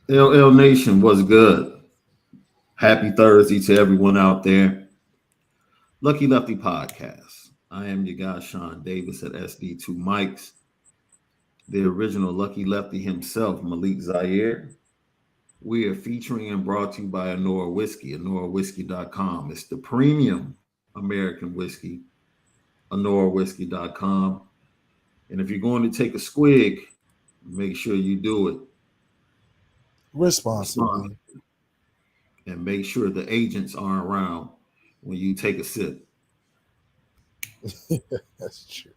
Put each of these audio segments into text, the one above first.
LL Nation was good. Happy Thursday to everyone out there. Lucky Lefty Podcast. I am your guy, Shaun Davis at SD2 Mics, the original Lucky Lefty himself, Malik Zaire. We are featuring and brought to you by Onora Whisky, OnoraWhisky.com. It's the premium American whiskey, OnoraWhisky.com. And if you're going to take a swig, make sure you do it Responsibly. responsibly and make sure the agents aren't around when you take a sip. That's true.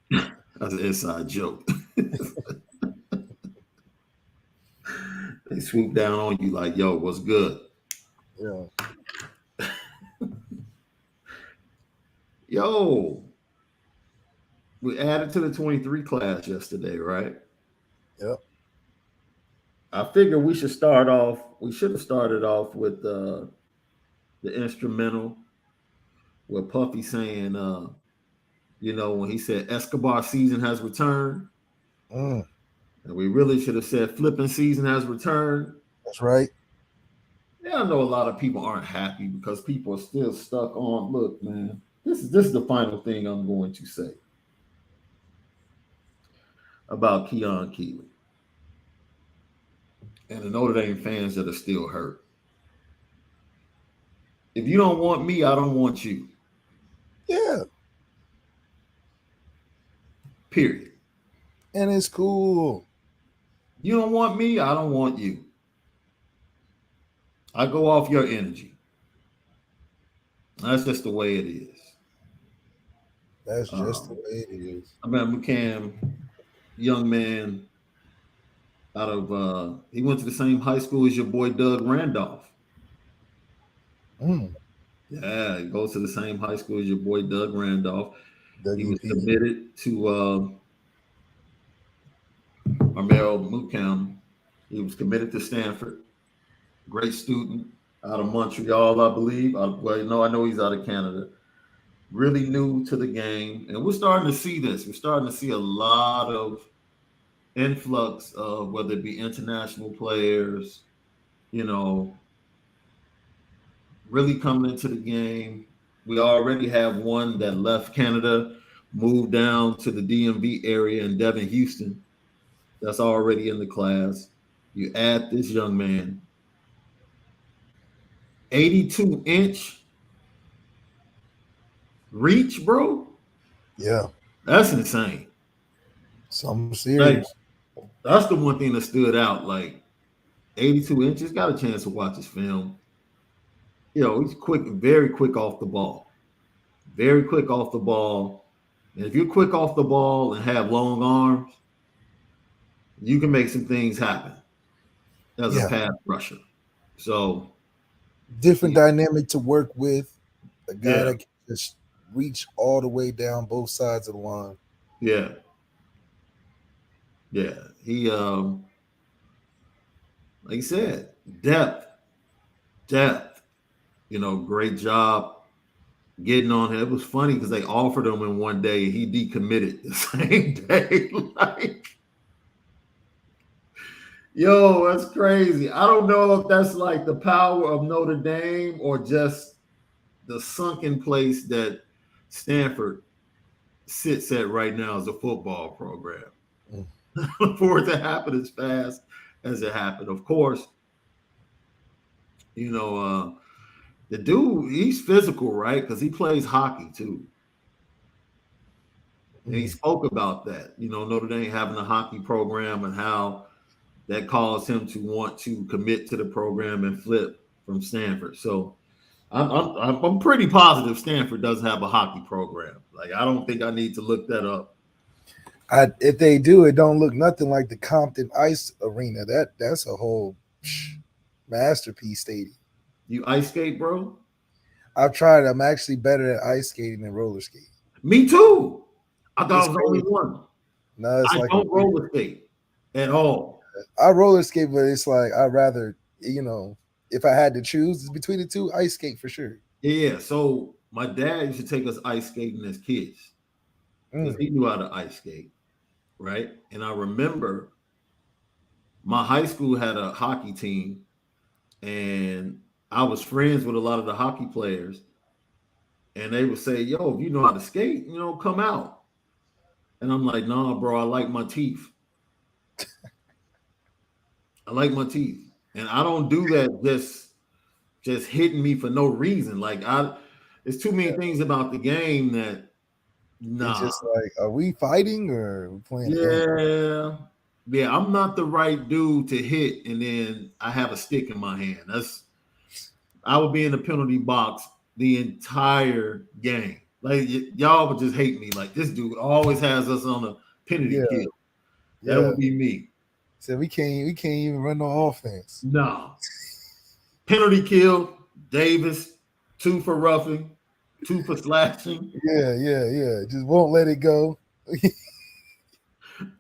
That's an inside joke. They swoop down on you like, yo, what's good? Yeah. Yo, we added to the 23 class yesterday, right? Yep. I figure we should start off, we should have started off with the instrumental with Puffy saying, when he said Escobar season has returned. Mm, And we really should have said flipping season has returned. that's right. Yeah, I know a lot of people aren't happy because people are still stuck on. Look, man, this is the final thing I'm going to say about Keon Keeley and the Notre Dame fans that are still hurt. If you don't want me, I don't want you. Yeah. Period. And it's cool. You don't want me, I don't want you. I go off your energy. That's just the way it is. That's just the way it is. I mean, Mukam, young man, he went to the same high school as your boy Doug Randolph. Mm, Yeah, he goes to the same high school as your boy Doug Randolph. He was WP. committed to Armel Mukam. He was committed to Stanford. Great student out of Montreal, I believe. I know he's out of Canada. Really new to the game, and we're starting to see this. We're starting to see a lot of influx of whether it be international players, you know, really coming into the game. We already have one that left Canada, moved down to the DMV area in Devon, Houston. That's already in the class. You add this young man, 82-inch reach, bro. Yeah. That's insane. Something Like, serious. that's the one thing that stood out. Like, 82 inches, got a chance to watch his film. He's quick, very quick off the ball. Very quick off the ball. And if you're quick off the ball and have long arms, you can make some things happen as a Yeah. pass rusher. So, Different dynamic to work with. A guy yeah, that can just reach all the way down both sides of the line. yeah, yeah. He, like I said, depth. Great job getting on him. It was funny because they offered him in one day and he decommitted the same day. Like, yo, that's crazy. I don't know if that's like the power of Notre Dame or just the sunken place that Stanford sits at right now as a football program. Mm. For it to happen as fast as it happened. Of course, you know, the dude, he's physical, right? Because he plays hockey too. And he Mm. spoke about that, Notre Dame having a hockey program and how that caused him to want to commit to the program and flip from Stanford. So I'm pretty positive Stanford does have a hockey program. Like, I don't think I need to look that up. If they do, it don't look nothing like the Compton Ice Arena. That's a whole masterpiece stadium. You ice skate, bro? I've tried. I'm actually better at ice skating than roller skating. Me too. I thought It's I was the only crazy. one. No, it's I like don't roller skate at all. I roller skate, but it's like I'd rather, if I had to choose between the two, ice skate for sure. Yeah. So my dad used to take us ice skating as kids because Mm, he knew how to ice skate, right? And I remember My high school had a hockey team, and I was friends with a lot of the hockey players, and they would say, "Yo, if you know how to skate, come out." And I'm like, "Nah, bro, I like my teeth. I like my teeth, and I don't do that just hitting me for no reason. There's too many things about the game that It's nah, just like, are we fighting or are we playing a game? yeah, yeah. I'm not the right dude to hit, and then I have a stick in my hand. I would be in the penalty box the entire game. Like y'all would just hate me. Like this dude always has us on a penalty Yeah, kill. That yeah. would be me. So we can't even run no offense. No. Penalty kill, Davis, 2 for roughing, 2 for slashing. Yeah. Just won't let it go.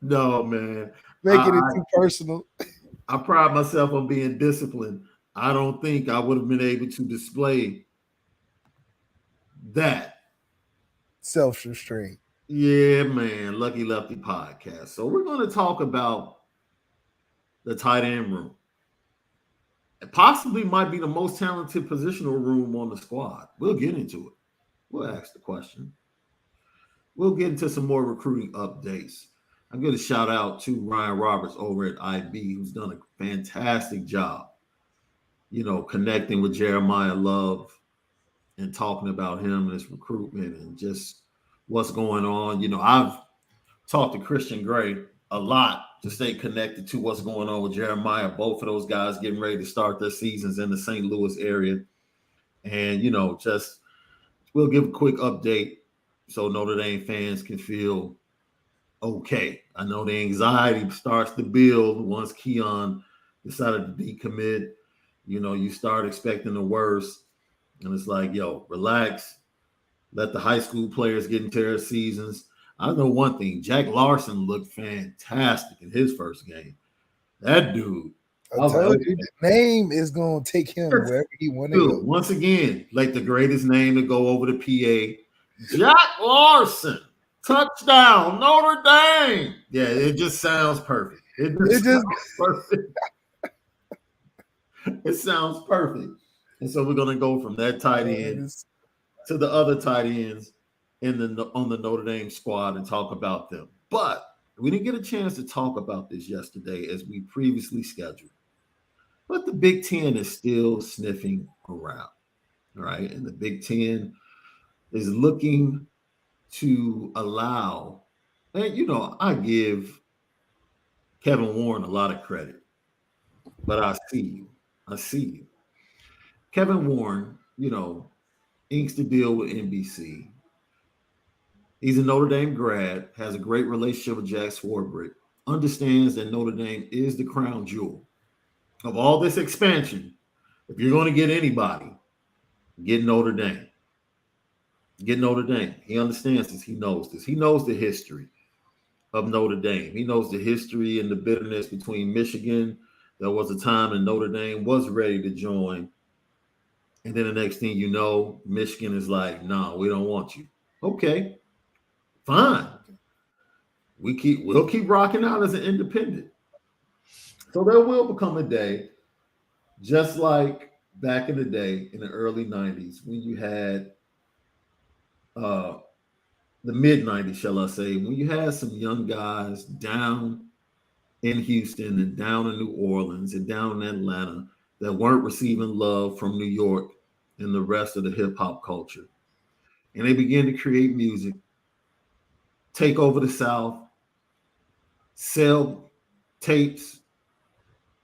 No, man. Making it I, too personal. I pride myself on being disciplined. I don't think I would have been able to display that. Self-restraint. Yeah, man. Lucky Lefty podcast. So we're going to talk about the tight end room. It possibly might be the most talented positional room on the squad. We'll get into it. We'll ask the question. We'll get into some more recruiting updates. I'm going to shout out to Ryan Roberts over at IB, who's done a fantastic job, connecting with Jeremiah Love and talking about him and his recruitment and just what's going on. I've talked to Christian Gray a lot to stay connected to what's going on with Jeremiah. Both of those guys getting ready to start their seasons in the St. Louis area. And, just we'll give a quick update so Notre Dame fans can feel okay. I know the anxiety starts to build once Keon decided to decommit. You start expecting the worst. And it's like, yo, relax. Let the high school players get into their seasons. I know one thing. Jack Larson looked fantastic in his first game. That dude. I I was like, told okay. you, the name is going to take him wherever he want to Dude, go. once again, like the greatest name to go over the PA. Jack Larson. Touchdown, Notre Dame. Yeah, it just sounds perfect. It It just just sounds perfect. It sounds perfect. And so we're gonna go from that tight end it's, to the other tight ends on the Notre Dame squad and talk about them. But we didn't get a chance to talk about this yesterday as we previously scheduled. But the Big Ten is still sniffing around. All right. And the Big Ten is looking to allow, and I give Kevin Warren a lot of credit, but I see you. I see you. Kevin Warren, inks the deal with NBC. He's a Notre Dame grad, has a great relationship with Jack Swarbrick, understands that Notre Dame is the crown jewel of all this expansion. If you're going to get anybody, get Notre Dame. Get Notre Dame. He understands this. He knows this. He knows the history of Notre Dame. He knows the history and the bitterness between Michigan. There was a time when Notre Dame was ready to join. And then the next thing you know, Michigan is like, no, we don't want you. Okay, fine. We'll keep rocking out as an independent. So there will become a day, just like back in the day in the early 90s, when you had the mid 90s, shall I say, when you had some young guys down in Houston and down in New Orleans and down in Atlanta that weren't receiving love from New York and the rest of the hip hop culture. And they began to create music, take over the South, sell tapes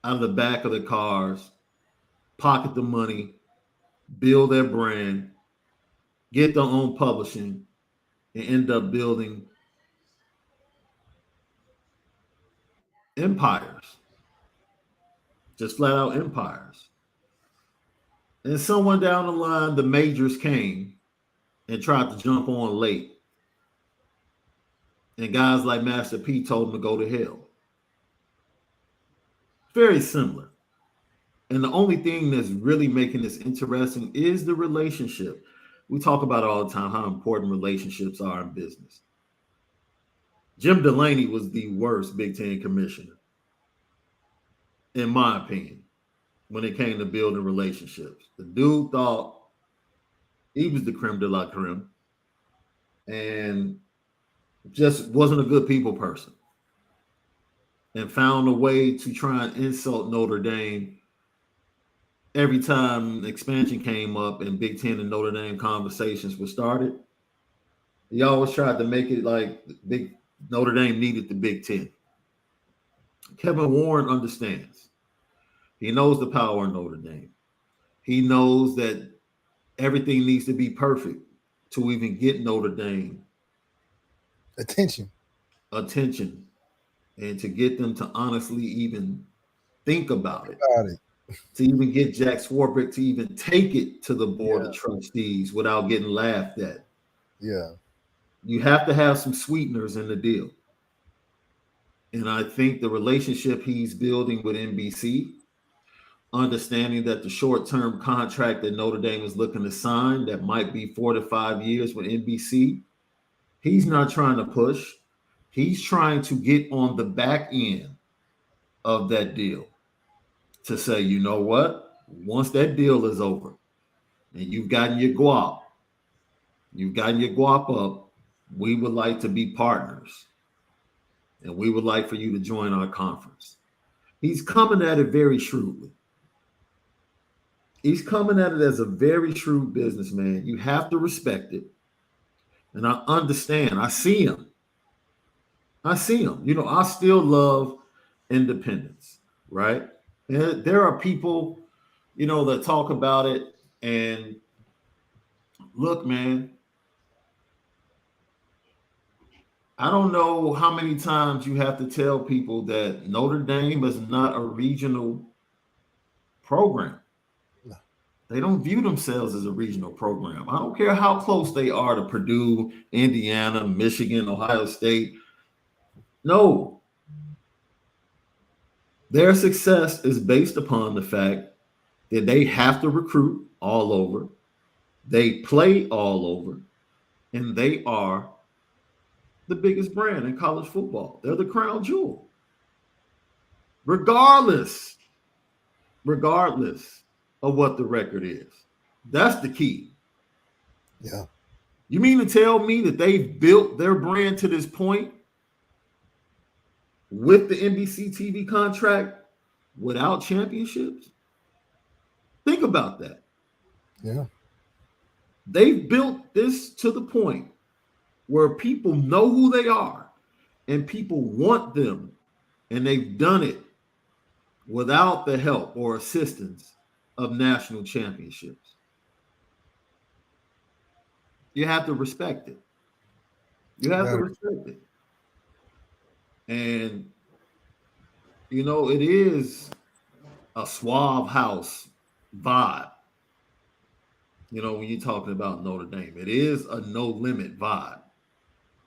out of the back of the cars, pocket the money, build their brand, get their own publishing, and end up building empires, just flat out empires. And someone down the line, the majors came and tried to jump on late. And guys like Master P told them to go to hell. Very similar. And the only thing that's really making this interesting is the relationship. We talk about it all the time how important relationships are in business. Jim Delaney was the worst Big Ten commissioner. in my opinion, when it came to building relationships. The dude thought he was the creme de la creme and just wasn't a good people person and found a way to try and insult Notre Dame every time expansion came up and Big Ten and Notre Dame conversations were started. He always tried to make it like Big Notre Dame needed the Big Ten. Kevin Warren understands. He knows the power of Notre Dame. He knows that everything needs to be perfect to even get Notre Dame attention and to get them to honestly even think about it. Got it. To even get Jack Swarbrick to even take it to the board Yeah. of trustees without getting laughed at. Yeah. You have to have some sweeteners in the deal. And I think the relationship he's building with NBC, understanding that the short-term contract that Notre Dame is looking to sign that might be 4 to 5 years with NBC, he's not trying to push. He's trying to get on the back end of that deal to say, you know what? Once that deal is over and you've gotten your guap up, we would like to be partners. And we would like for you to join our conference. He's coming at it very shrewdly. He's coming at it as a very shrewd businessman. You have to respect it. And I understand. I see him. You know, I still love independence, right? And there are people, you know, that talk about it. And look, man, I don't know how many times you have to tell people that Notre Dame is not a regional program. No. They don't view themselves as a regional program. I don't care how close they are to Purdue, Indiana, Michigan, Ohio State. No. Their success is based upon the fact that they have to recruit all over, they play all over, and they are the biggest brand in college football. They're the crown jewel. Regardless of what the record is. That's the key. Yeah. You mean to tell me that they've built their brand to this point with the NBC TV contract without championships? Think about that. Yeah. They've built this to the point where people know who they are and people want them, and they've done it without the help or assistance of national championships. You have to respect it. You have to respect it. And, you know, it is a suave house vibe. You know, when you're talking about Notre Dame, it is a no limit vibe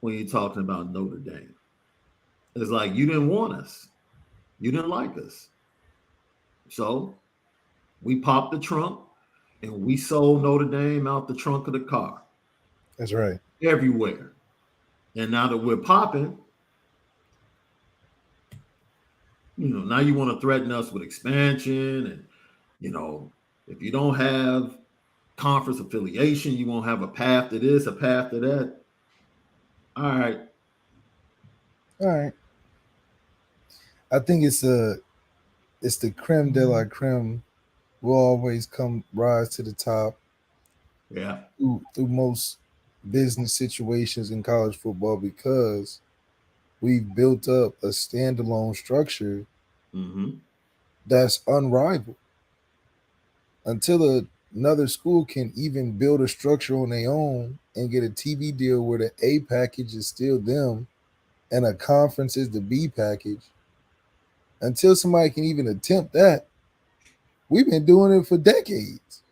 when you're talking about Notre Dame. It's like you didn't want us. You didn't like us. So we popped the trunk and we sold Notre Dame out the trunk of the car. That's right. Everywhere. And now that we're popping, you know, now you want to threaten us with expansion. And, you know, if you don't have conference affiliation, you won't have a path to this, a path to that. All right. I think it's the creme de la creme will always rise to the top. Yeah. Through most business situations in college football because we've built up a standalone structure that's unrivaled. Until another school can even build a structure on their own and get a TV deal where the A package is still them and a conference is the B package, until somebody can even attempt that, we've been doing it for decades.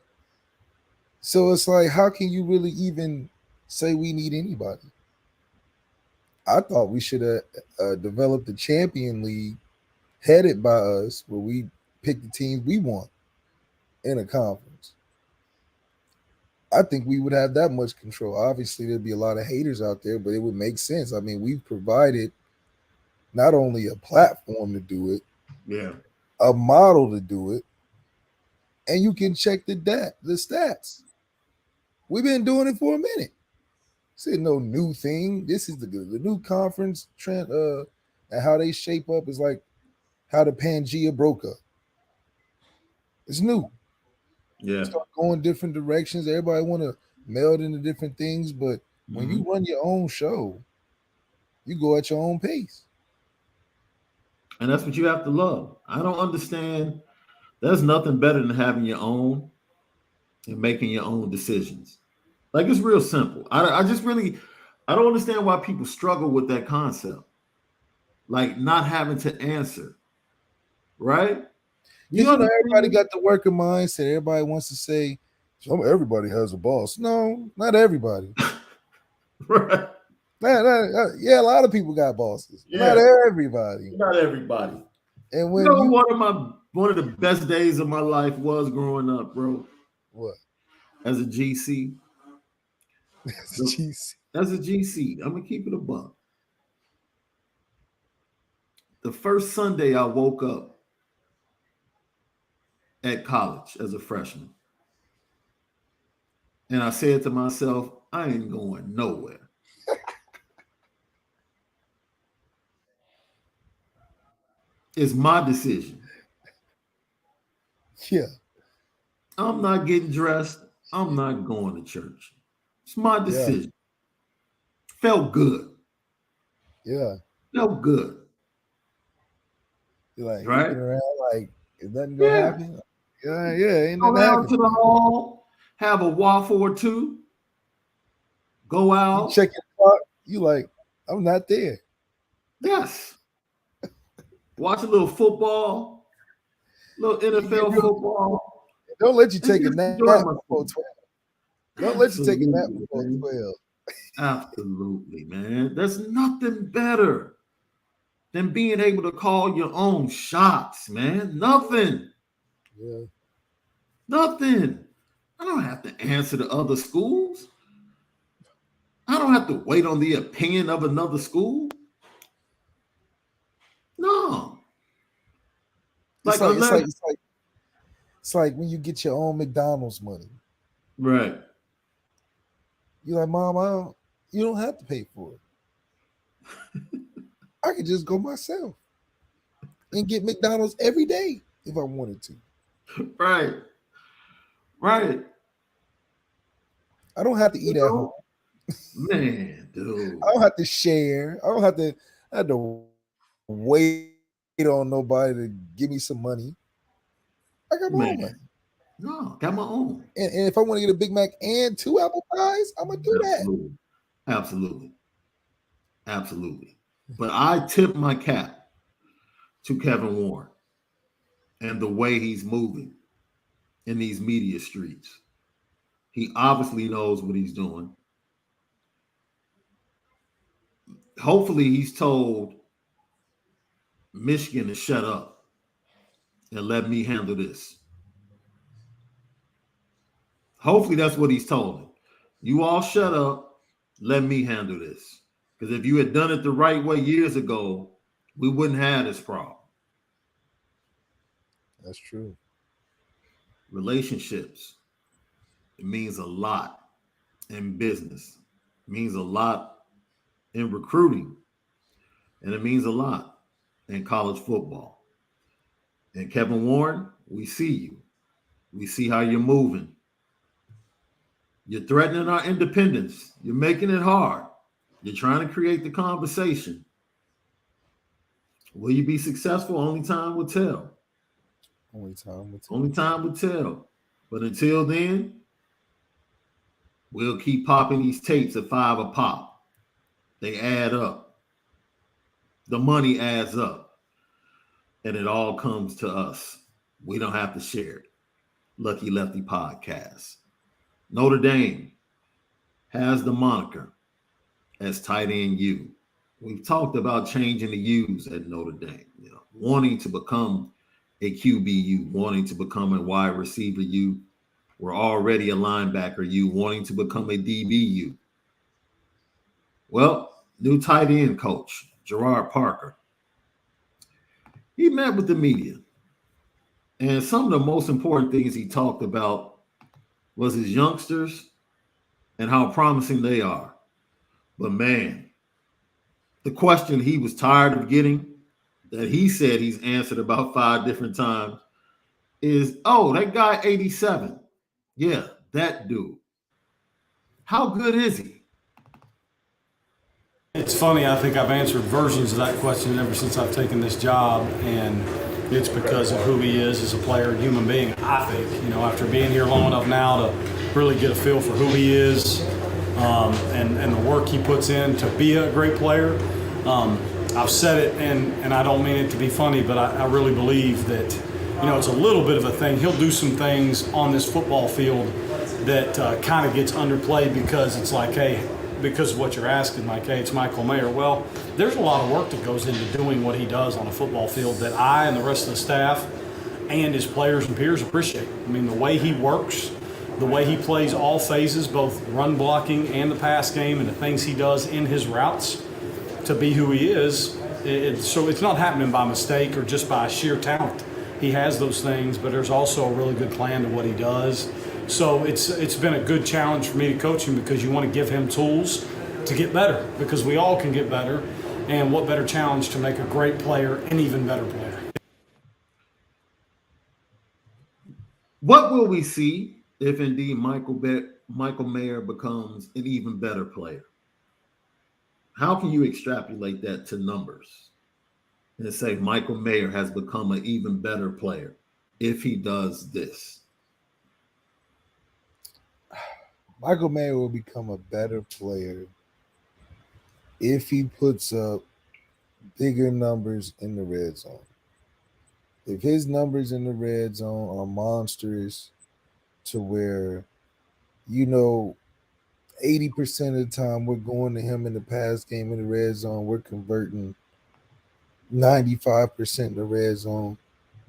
So it's like, how can you really even say we need anybody? I thought we should have developed a champion league headed by us where we pick the teams we want in a conference. I think we would have that much control. Obviously, there'd be a lot of haters out there, but it would make sense. I mean, we've provided not only a platform to do it, yeah, a model to do it, and you can check the stats. We've been doing it for a minute. This is no new thing. This is the new conference trend. And how they shape up is like how the Pangea broke up. It's new. Yeah. Start going different directions. Everybody want to meld into different things, but when you run your own show, you go at your own pace. And that's what you have to love. I don't understand. There's nothing better than having your own and making your own decisions. Like, it's real simple. I just really, I don't understand why people struggle with that concept. Like, not having to answer, right? Because everybody got the worker mindset. Everybody wants to say, everybody has a boss. No, not everybody. Right. Yeah, a lot of people got bosses. Yeah. Not everybody. Not everybody. And when one of the best days of my life was growing up, bro. What? As a GC. As a GC. As a GC. I'm gonna keep it a buck. The first Sunday I woke up at college as a freshman. And I said to myself, I ain't going nowhere. It's my decision. Yeah. I'm not getting dressed. I'm not going to church. It's my decision. Yeah. Felt good. Yeah. Felt good. You're like right? Looking around like, is nothing gonna happen? Yeah, ain't go nothing down happen. to the hall, have a waffle or two, go out. You check your clock, you like, I'm not there. Yes. Watch a little football, little NFL football. Don't let you take a nap before 12. Don't let you take a nap before 12. Absolutely, man. There's nothing better than being able to call your own shots, man. Nothing. Yeah. Nothing. I don't have to answer to other schools. I don't have to wait on the opinion of another school. No. It's like when you get your own McDonald's money. Right. You're like, Mom, you don't have to pay for it. I could just go myself and get McDonald's every day if I wanted to. Right. Right. I don't have to eat at home. Man, dude. I don't have to share. I don't have to wait on nobody to give me some money. I got my own money. No, got my own. And if I want to get a Big Mac and 2 apple pies, I'm going to do that. Absolutely. But I tip my cap to Kevin Warren and the way he's moving in these media streets. He obviously knows what he's doing. Hopefully he's told Michigan to shut up and let me handle this. Hopefully that's what he's told them. You all shut up, let me handle this. Because if you had done it the right way years ago, we wouldn't have this problem. That's true. Relationships. It means a lot in business. It means a lot in recruiting. And it means a lot in college football. And Kevin Warren, we see you. We see how you're moving. You're threatening our independence. You're making it hard. You're trying to create the conversation. Will you be successful? Only time will tell. Only time will tell. But until then, we'll keep popping these tapes at $5 a pop. They add up. The money adds up. And it all comes to us. We don't have to share it. Lucky Lefty Podcast. Notre Dame has the moniker as tight end U. We've talked about changing the U's at Notre Dame, wanting to become a QBU, wanting to become a wide receiver U. We're already a linebacker U, wanting to become a DBU. Well, new tight end coach, Gerard Parker. He met with the media And some of the most important things he talked about was his youngsters and how promising they are. But man, the question he was tired of getting, that he said he's answered about 5 different times, is, oh, that guy 87. Yeah, that dude. How good is he? It's funny, I think I've answered versions of that question ever since I've taken this job, and it's because of who he is as a player, human being, I think. After being here long enough now to really get a feel for who he is, and the work he puts in to be a great player. I've said it, and I don't mean it to be funny, but I really believe that, it's a little bit of a thing. He'll do some things on this football field that kind of gets underplayed because it's like, hey, because of what you're asking, like, hey, it's Michael Mayer. Well, there's a lot of work that goes into doing what he does on a football field that I and the rest of the staff and his players and peers appreciate. I mean, the way he works, the way he plays all phases, both run blocking and the pass game, and the things he does in his routes to be who he is. So it's not happening by mistake or just by sheer talent. He has those things, but there's also a really good plan to what he does. So it's been a good challenge for me to coach him because you want to give him tools to get better, because we all can get better. And what better challenge to make a great player an even better player? What will we see if indeed Michael Mayer becomes an even better player? How can you extrapolate that to numbers and say Michael Mayer has become an even better player if he does this? Michael Mayer will become a better player if he puts up bigger numbers in the red zone. If his numbers in the red zone are monstrous to where, 80% of the time we're going to him in the pass game in the red zone, we're converting 95% in the red zone,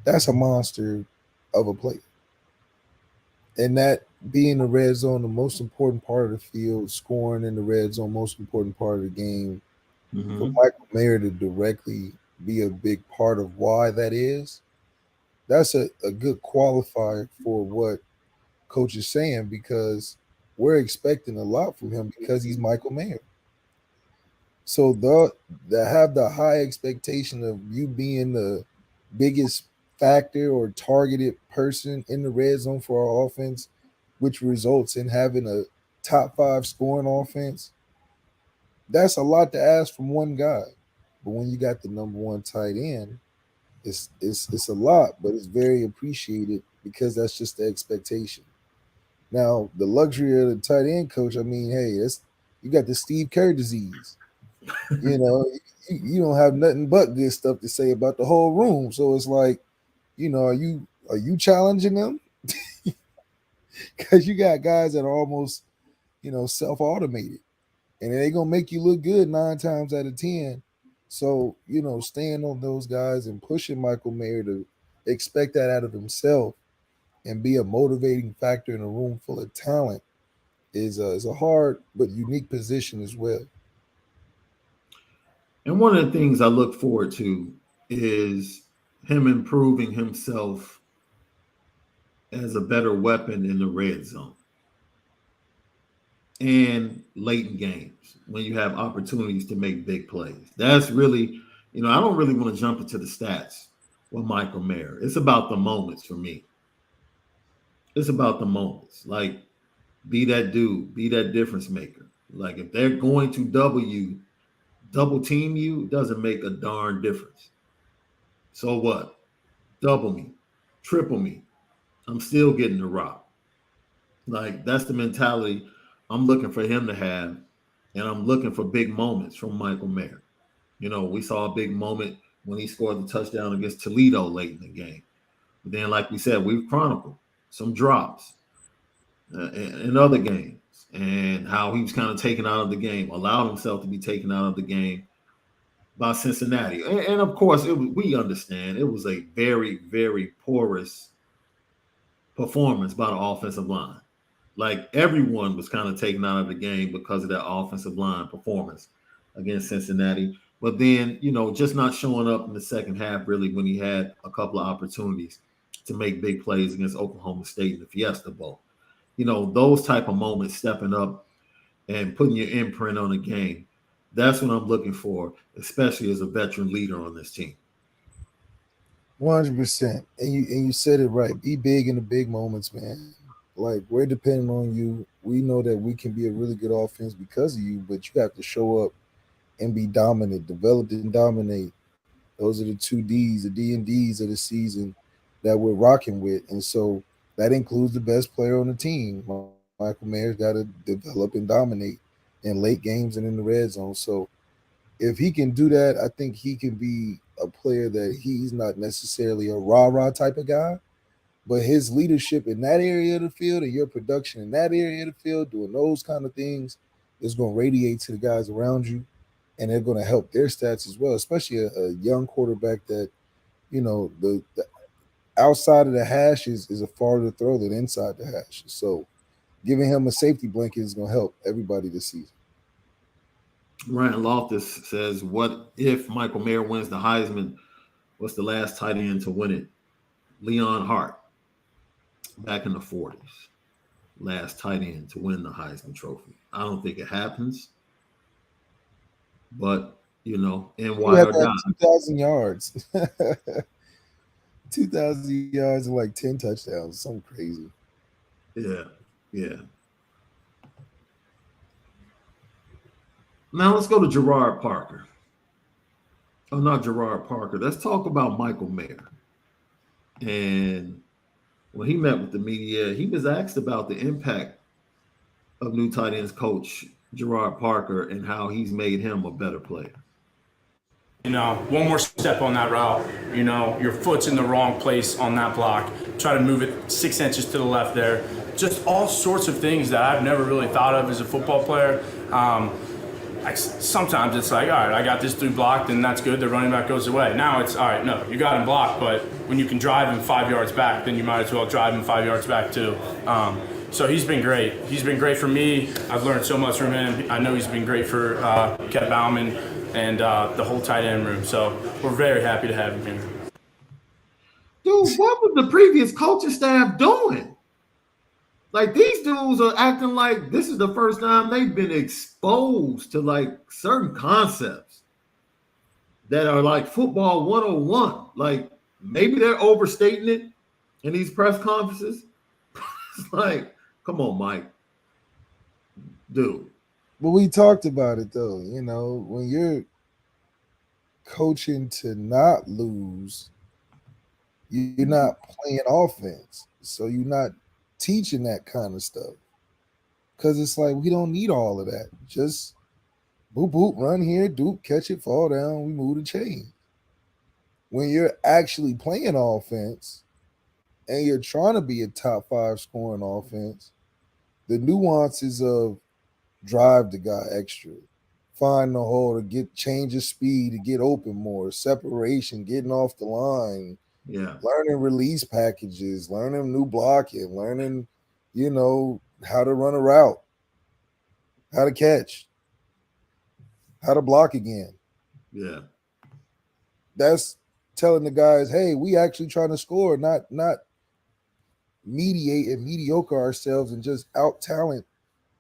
that's a monster of a player. And that being the red zone, the most important part of the field, scoring in the red zone, most important part of the game, for Michael Mayer to directly be a big part of why that is, that's a good qualifier for what coach is saying, because we're expecting a lot from him because he's Michael Mayer. So the have the high expectation of you being the biggest factor or targeted person in the red zone for our offense, which results in having a top 5 scoring offense, that's a lot to ask from one guy. But when you got the number 1 tight end, it's a lot, but it's very appreciated because that's just the expectation. Now, the luxury of the tight end coach, I mean, hey, you got the Steve Kerr disease. You don't have nothing but good stuff to say about the whole room. So it's like, are you challenging them? Because you got guys that are almost, self-automated, and they're gonna make you look good 9 times out of 10. So, staying on those guys and pushing Michael Mayer to expect that out of himself and be a motivating factor in a room full of talent is a hard but unique position as well. And one of the things I look forward to is him improving himself as a better weapon in the red zone and late in games when you have opportunities to make big plays. That's really, I don't really want to jump into the stats with Michael Mayer. It's about the moments for me. It's about the moments. Like, be that dude, be that difference maker. Like, if they're going to double team you, doesn't make a darn difference. So what? Double me, triple me. I'm still getting the rock. Like, that's the mentality I'm looking for him to have. And I'm looking for big moments from Michael Mayer. We saw a big moment when he scored the touchdown against Toledo late in the game. But then, like we said, we've chronicled some drops in other games and how he was kind of taken out of the game, allowed himself to be taken out of the game by Cincinnati. And of course, we understand it was a very, very porous performance by the offensive line. Like, everyone was kind of taken out of the game because of that offensive line performance against Cincinnati. But then, just not showing up in the second half really when he had a couple of opportunities to make big plays against Oklahoma State in the Fiesta Bowl. You know, those type of moments, stepping up and putting your imprint on a game. That's what I'm looking for, especially as a veteran leader on this team. 100%. And you said it right. Be big in the big moments, man. Like, we're depending on you. We know that we can be a really good offense because of you, but you have to show up and be dominant, develop and dominate. Those are the two D's, the D and D's of the season that we're rocking with. And so that includes the best player on the team. Michael Mayer's got to develop and dominate in late games and in the red zone. So if he can do that, I think he can be a player that he's not necessarily a rah-rah type of guy, but his leadership in that area of the field and your production in that area of the field, doing those kind of things, is going to radiate to the guys around you, and they're going to help their stats as well, especially a young quarterback that, you know, the outside of the hash is a farther throw than inside the hash. So giving him a safety blanket is going to help everybody this season. Ryan Loftus says, what if Michael Mayer wins the Heisman? What's the last tight end to win it? Leon Hart, back in the 40s. Last tight end to win the Heisman Trophy. I don't think it happens. But, you know, and why or not. 2,000 yards. 2,000 yards and like 10 touchdowns. Something crazy. Yeah, yeah. Now let's go to Gerard Parker. Oh, not Gerard Parker. Let's talk about Michael Mayer. And when he met with the media, he was asked about the impact of new tight ends coach Gerard Parker and how he's made him a better player. You know, one more step on that route. You know, your foot's in the wrong place on that block. Try to move it 6 inches to the left there. Just all sorts of things that I've never really thought of as a football player. Sometimes it's like, all right, I got this dude blocked, and that's good. The running back goes away. Now it's, all right, no, you got him blocked, but when you can drive him 5 yards back, then you might as well drive him 5 yards back too. So he's been great. He's been great for me. I've learned so much from him. I know he's been great for Kev Bauman and the whole tight end room. So we're very happy to have him here. Dude, what was the previous coaching staff doing? Like, these dudes are acting like this is the first time they've been exposed to, like, certain concepts that are like football 101. Like, maybe they're overstating it in these press conferences. It's like, come on, Mike. Dude. But we talked about it, though. You know, when you're coaching to not lose, you're not playing offense. So you're not teaching that kind of stuff, because it's like, we don't need all of that. Just boop boop, run here, doop, catch it, fall down, we move the chain. When you're actually playing offense and you're trying to be a top 5 scoring offense, the nuances of drive the guy extra, find the hole to change your speed to get open more, separation, getting off the line. Yeah, learning release packages, learning new blocking, learning, you know, how to run a route, how to catch, how to block again. Yeah. That's telling the guys, hey, we actually trying to score, not mediate and mediocre ourselves and just out talent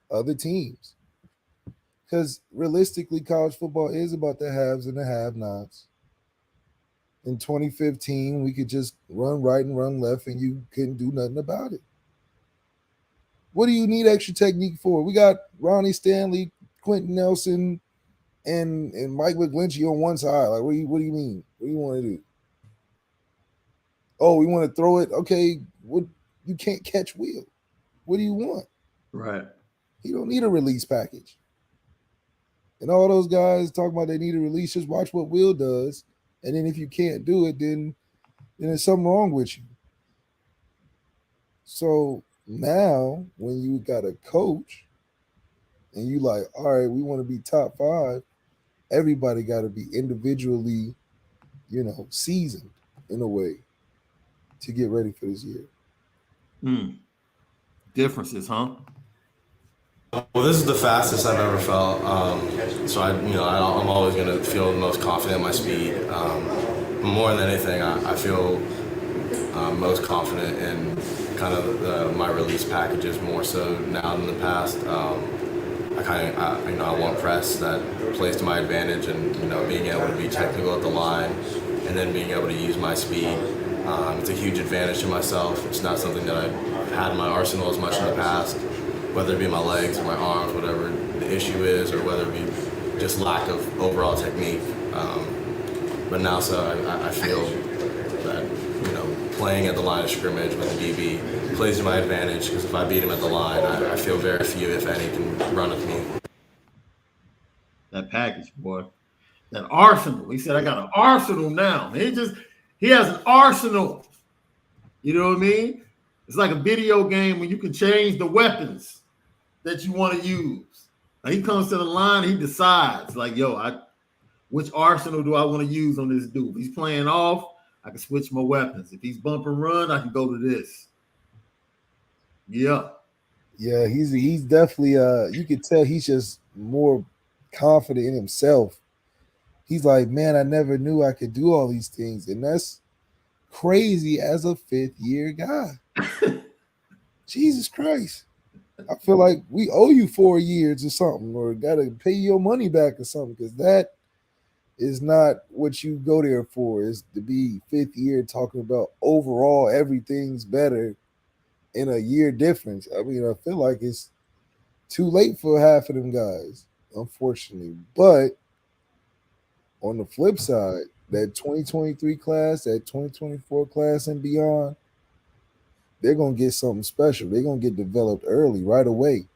other teams. Because realistically, college football is about the haves and the have-nots. In 2015, we could just run right and run left, and you couldn't do nothing about it. What do you need extra technique for? We got Ronnie Stanley, Quentin Nelson, and Mike McGlinchey on one side. Like, what do you mean? What do you want to do? Oh, we want to throw it. Okay, what? You can't catch Will. What do you want? Right. You don't need a release package. And all those guys talk about they need a release. Just watch what Will does. And then if you can't do it, then there's something wrong with you. So now when you got a coach and you like, all right, we want to be top 5, everybody got to be individually, you know, seasoned in a way to get ready for this year. Differences, huh? Well, this is the fastest I've ever felt. So I'm always going to feel the most confident in my speed. More than anything, I feel most confident in kind of my release packages more so now than the past. I want press that plays to my advantage, and being able to be technical at the line, and then being able to use my speed. It's a huge advantage to myself. It's not something that I've had in my arsenal as much in the past, whether it be my legs or my arms, whatever the issue is, or whether it be just lack of overall technique. But now, I feel that playing at the line of scrimmage with the DB plays to my advantage, because if I beat him at the line, I feel very few, if any, can run with me. That package, boy. That arsenal. He said, I got an arsenal now. He has an arsenal. You know what I mean? It's like a video game when you can change the weapons that you want to use. Like, he comes to the line, he decides, like, which arsenal do I want to use on this dude? If he's playing off, I can switch my weapons. If he's bump and run, I can go to this. Yeah. Yeah, he's definitely you can tell he's just more confident in himself. He's like, man, I never knew I could do all these things. And that's crazy as a fifth-year guy. Jesus Christ. I feel like we owe you 4 years or something, or got to pay your money back or something, because that is not what you go there for, is to be fifth year talking about overall everything's better in a year difference. I mean, I feel like it's too late for half of them guys, unfortunately. But on the flip side, that 2023 class, that 2024 class and beyond, they're going to get something special. They're going to get developed early, right away.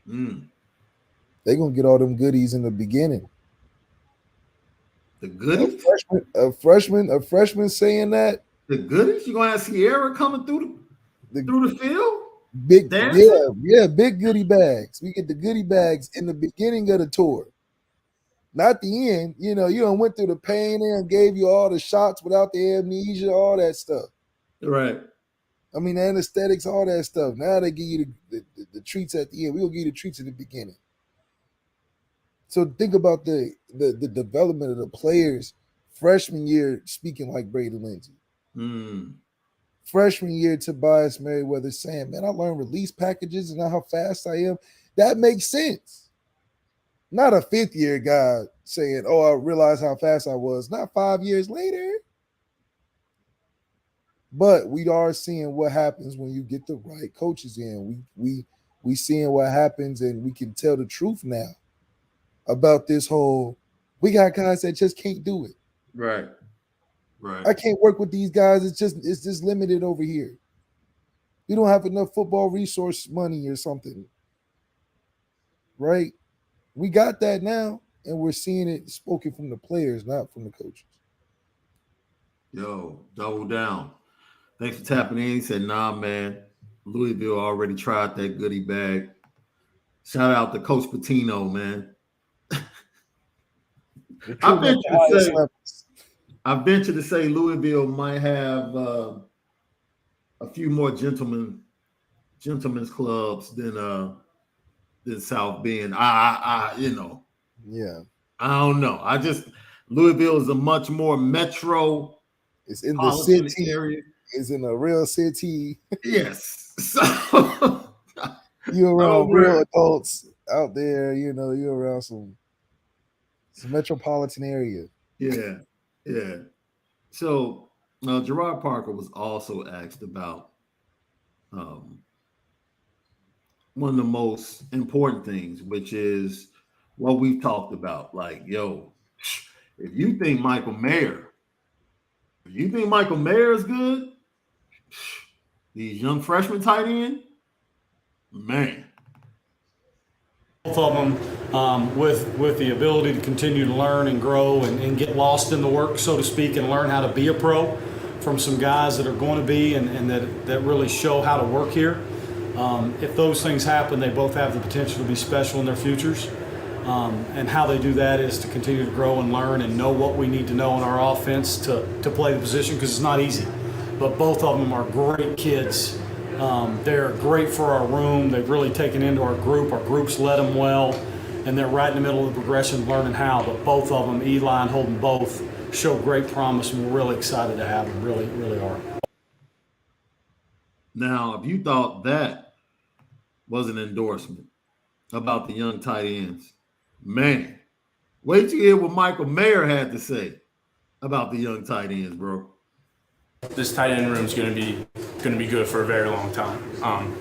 They're going to get all them goodies in the beginning. The goodies? A freshman saying that? The goodies? You're going to have Sierra coming through the field? Big goodie bags. We get the goodie bags in the beginning of the tour. Not the end. You done went through the pain and gave you all the shots without the amnesia, all that stuff. Right. I mean, the anesthetics, all that stuff. Now they give you the treats at the end. We'll give you the treats at the beginning. So think about the development of the players freshman year, speaking like Brady Lindsey. Freshman year, Tobias Merriweather saying, man, I learned release packages and how fast I am. That makes sense. Not a fifth-year guy saying, oh, I realized how fast I was. Not 5 years later. But we are seeing what happens when you get the right coaches in. We seeing what happens, and we can tell the truth now about this whole, we got guys that just can't do it. Right. I can't work with these guys. It's just limited over here. We don't have enough football resource money or something. Right? We got that now, and we're seeing it spoken from the players, not from the coaches. Yo, double down. Thanks for tapping in. He said, nah, man. Louisville already tried that goodie bag. Shout out to Coach Patino, man. I venture to say Louisville might have a few more gentlemen's clubs than South Bend. Yeah. I don't know. Louisville is a much more metro. It's in the city area. It's in a real city. Yes. So you're around real adults out there. You're around some metropolitan area. Yeah. So Gerard Parker was also asked about one of the most important things, which is what we've talked about. Like, if you think Michael Mayer is good, these young freshmen tight end, man. Both of them with the ability to continue to learn and grow and get lost in the work, so to speak, and learn how to be a pro from some guys that are going to be and that really show how to work here. If those things happen, they both have the potential to be special in their futures. And how they do that is to continue to grow and learn and know what we need to know in our offense to play the position, because it's not easy. But both of them are great kids. They're great for our room. They've really taken into our group. Our group's led them well, and they're right in the middle of the progression, learning how. But both of them, Eli and Holden, both show great promise, and we're really excited to have them. Really, really are. Now, if you thought that was an endorsement about the young tight ends, man, wait till you hear what Michael Mayer had to say about the young tight ends, bro. This tight end room is going to be good for a very long time.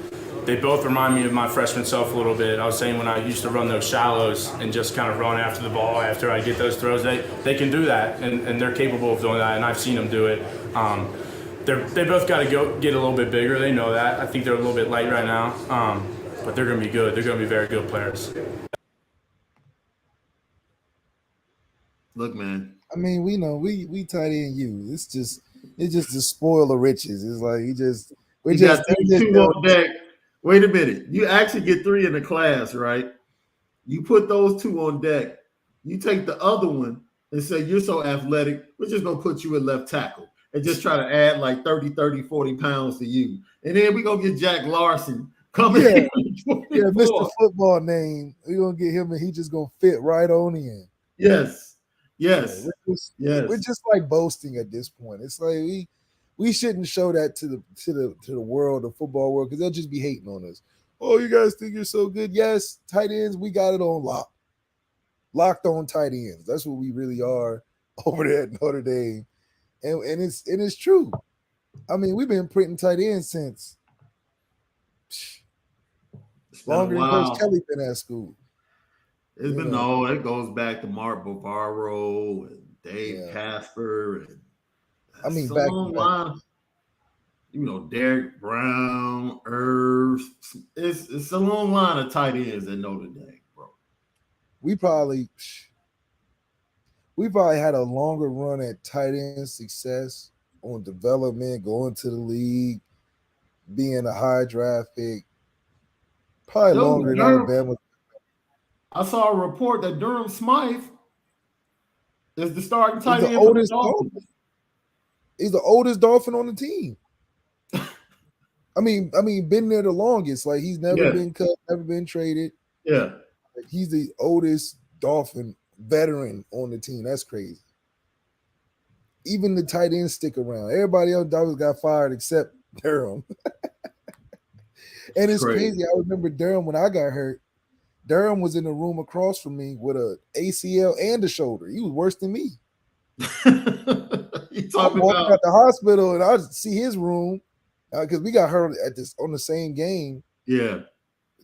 They both remind me of my freshman self a little bit. I was saying when I used to run those shallows and just kind of run after the ball after I get those throws, they can do that, and they're capable of doing that, and I've seen them do it. They both got to go get a little bit bigger. They know that. I think they're a little bit light right now, but they're going to be good. They're going to be very good players. Look, man. I mean, we know we tight end you. It's just the spoil of riches. It's like we got two on deck. Wait a minute. You actually get 3 in the class, right? You put those 2 on deck. You take the other one and say, you're so athletic, we're just going to put you at left tackle and just try to add like 30, 40 pounds to you. And then we're going to get Jack Larson coming in. Yeah, Mr. Football name. We're going to get him, and he just going to fit right on in. Yes. We're just like boasting at this point. It's like we shouldn't show that to the world, the football world, because they'll just be hating on us. Oh, you guys think you're so good? Yes, tight ends, we got it on lock. Locked on tight ends. That's what we really are over there at Notre Dame. And it's true. I mean, we've been printing tight ends since longer than Coach Kelly been at school. It's been it goes back to Mark Bavaro and Dave Casper and I mean back line, Derek Brown, Irv. It's a long line of tight ends at Notre Dame, bro. We probably had a longer run at tight end success on development, going to the league, being a high draft pick. Probably longer than Alabama. I saw a report that Durham Smythe is the starting tight end. He's the oldest Dolphin on the team. I mean, been there the longest. Like he's never been cut, never been traded. Yeah, like, he's the oldest Dolphin veteran on the team. That's crazy. Even the tight ends stick around. Everybody else Dolphins got fired except Durham. And it's crazy. I remember Durham when I got hurt. Durham was in the room across from me with a ACL and a shoulder. He was worse than me. I'm walking out the hospital and I see his room because we got hurt on the same game. Yeah,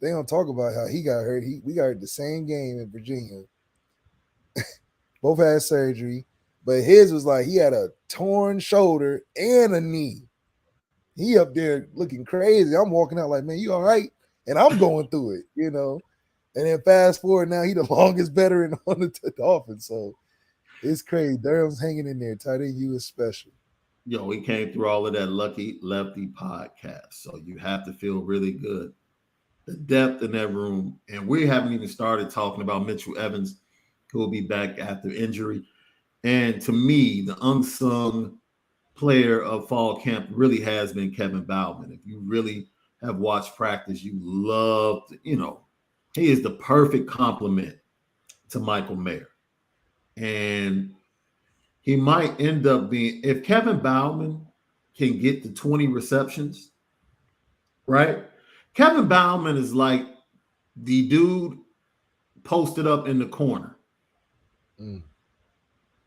they don't talk about how he got hurt. We got hurt the same game in Virginia. Both had surgery, but his was like he had a torn shoulder and a knee. He up there looking crazy. I'm walking out like, man, you all right? And I'm going through it, And then fast forward now, he the longest veteran on the Dolphins. So it's crazy. Durham's hanging in there. Tight end U is special. We came through all of that Lucky Lefty podcast. So you have to feel really good. The depth in that room. And we haven't even started talking about Mitchell Evans, who will be back after injury. And to me, the unsung player of fall camp really has been Kevin Bauman. If you really have watched practice, you love, he is the perfect complement to Michael Mayer. And he might end up being, if Kevin Bauman can get to 20 receptions, right? Kevin Bauman is like the dude posted up in the corner.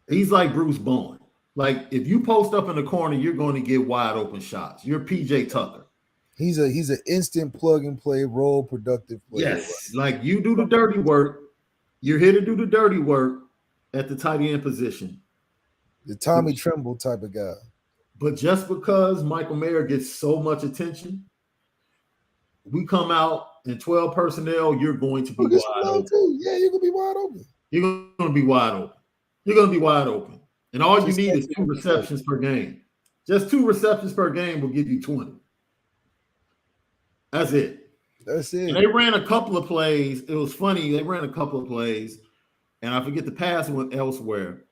He's like Bruce Bowen. Like if you post up in the corner, you're going to get wide open shots. You're PJ Tucker. He's an instant plug and play role productive player. Yes, like you do the dirty work. You're here to do the dirty work at the tight end position. The Tommy Tremble type of guy. But just because Michael Mayer gets so much attention, we come out in 12 personnel, you're going to be wide open. Too. Yeah, you're going to be wide open. You're going to be wide open. You're going to be wide open. And all you need is 2 receptions per game. Just 2 receptions per game will give you 20. That's it. And they ran a couple of plays. It was funny. They ran a couple of plays, and I forget the pass went elsewhere.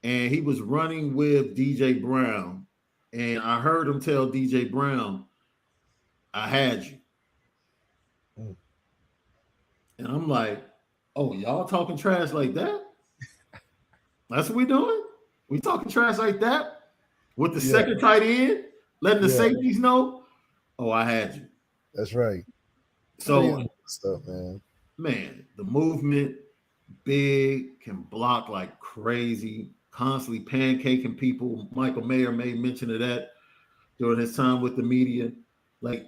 And he was running with DJ Brown. And I heard him tell DJ Brown, I had you. And I'm like, oh, y'all talking trash like that? That's what we doing? We talking trash like that? With the second tight end? Letting the safeties know? Oh, I had you. That's right. So, Stuff, man. man, the movement, big, can block like crazy, constantly pancaking people. Michael Mayer made mention of that during his time with the media. Like,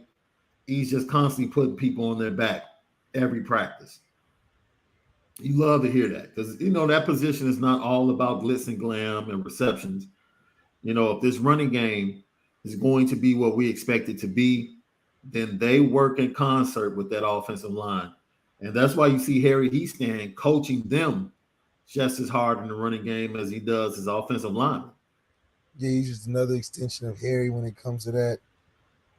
he's just constantly putting people on their back every practice. You love to hear that because, that position is not all about glitz and glam and receptions. If this running game is going to be what we expect it to be, then they work in concert with that offensive line. And that's why you see Harry Easton coaching them just as hard in the running game as he does his offensive line. Yeah, he's just another extension of Harry when it comes to that.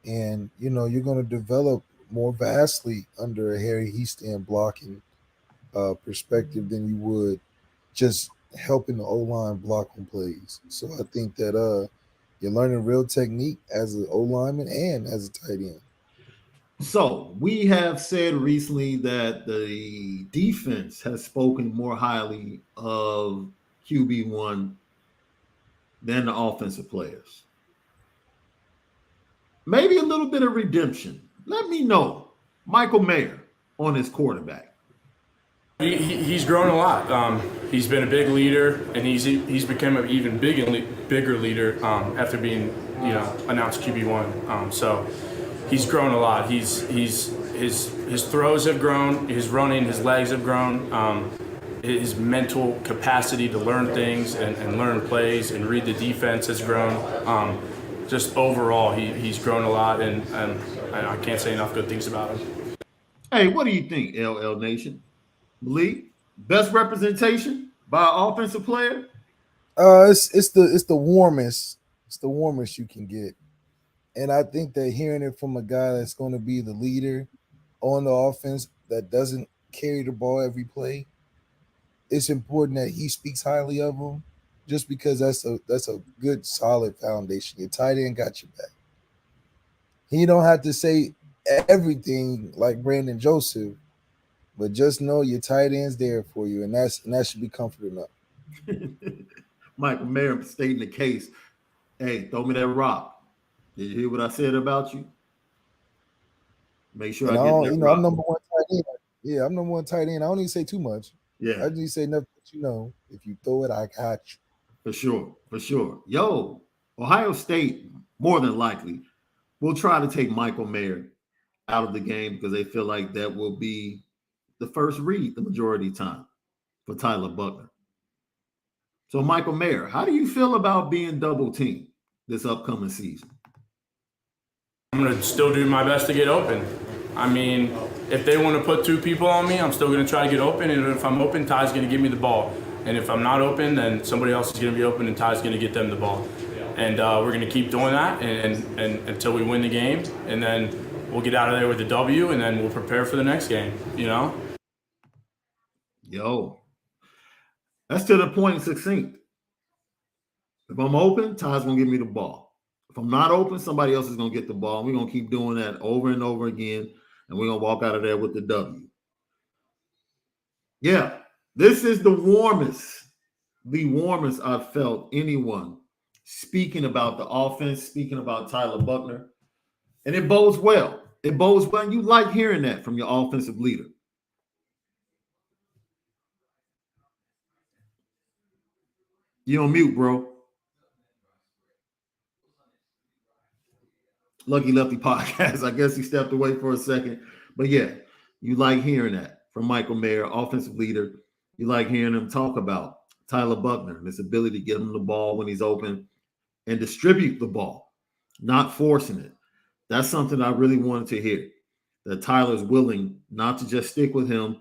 And, you're going to develop more vastly under a Harry Easton blocking perspective than you would just helping the O-line block on plays. So I think that you're learning real technique as an O-lineman and as a tight end. So we have said recently that the defense has spoken more highly of QB1 than the offensive players. Maybe a little bit of redemption. Let me know. Michael Mayer on his quarterback. He's grown a lot. He's been a big leader, and he's become an even bigger leader after being announced QB1. So he's grown a lot. His throws have grown, his running, his legs have grown. His mental capacity to learn things and learn plays and read the defense has grown. Just overall, he's grown a lot, and I can't say enough good things about him. Hey, what do you think, LL Nation? Malik, best representation by an offensive player? It's the warmest. It's the warmest you can get. And I think that hearing it from a guy that's going to be the leader on the offense that doesn't carry the ball every play, it's important that he speaks highly of him, just because that's a good solid foundation. Your tight end got your back. He don't have to say everything like Brandon Joseph, but just know your tight end's there for you, and that should be comfort enough. Michael Mayer stating the case. Hey, throw me that rock. Did you hear what I said about you? Make sure And I get that rock. I'm number one tight end. Yeah, I'm number one tight end. I don't need to say too much. Yeah. I just need to say enough that if you throw it, I got you. For sure. Yo, Ohio State, more than likely, will try to take Michael Mayer out of the game because they feel like that will be the first read the majority of the time for Tyler Buckner. So, Michael Mayer, how do you feel about being double teamed this upcoming season? I'm going to still do my best to get open. I mean, if they want to put two people on me, I'm still going to try to get open. And if I'm open, Ty's going to give me the ball. And if I'm not open, then somebody else is going to be open and Ty's going to get them the ball. And we're going to keep doing that and until we win the game. And then we'll get out of there with a W, and then we'll prepare for the next game, Yo, that's to the point, succinct. If I'm open, Ty's going to give me the ball. If I'm not open, somebody else is going to get the ball. And we're going to keep doing that over and over again. And we're going to walk out of there with the W. Yeah, this is the warmest I've felt anyone speaking about the offense, speaking about Tyler Buckner. And it bodes well. It bodes well. And you like hearing that from your offensive leader. You on mute, bro. Lucky Lefty podcast. I guess he stepped away for a second. But yeah, you like hearing that from Michael Mayer, offensive leader. You like hearing him talk about Tyler Buckner and his ability to get him the ball when he's open and distribute the ball, not forcing it. That's something I really wanted to hear, that Tyler's willing not to just stick with him,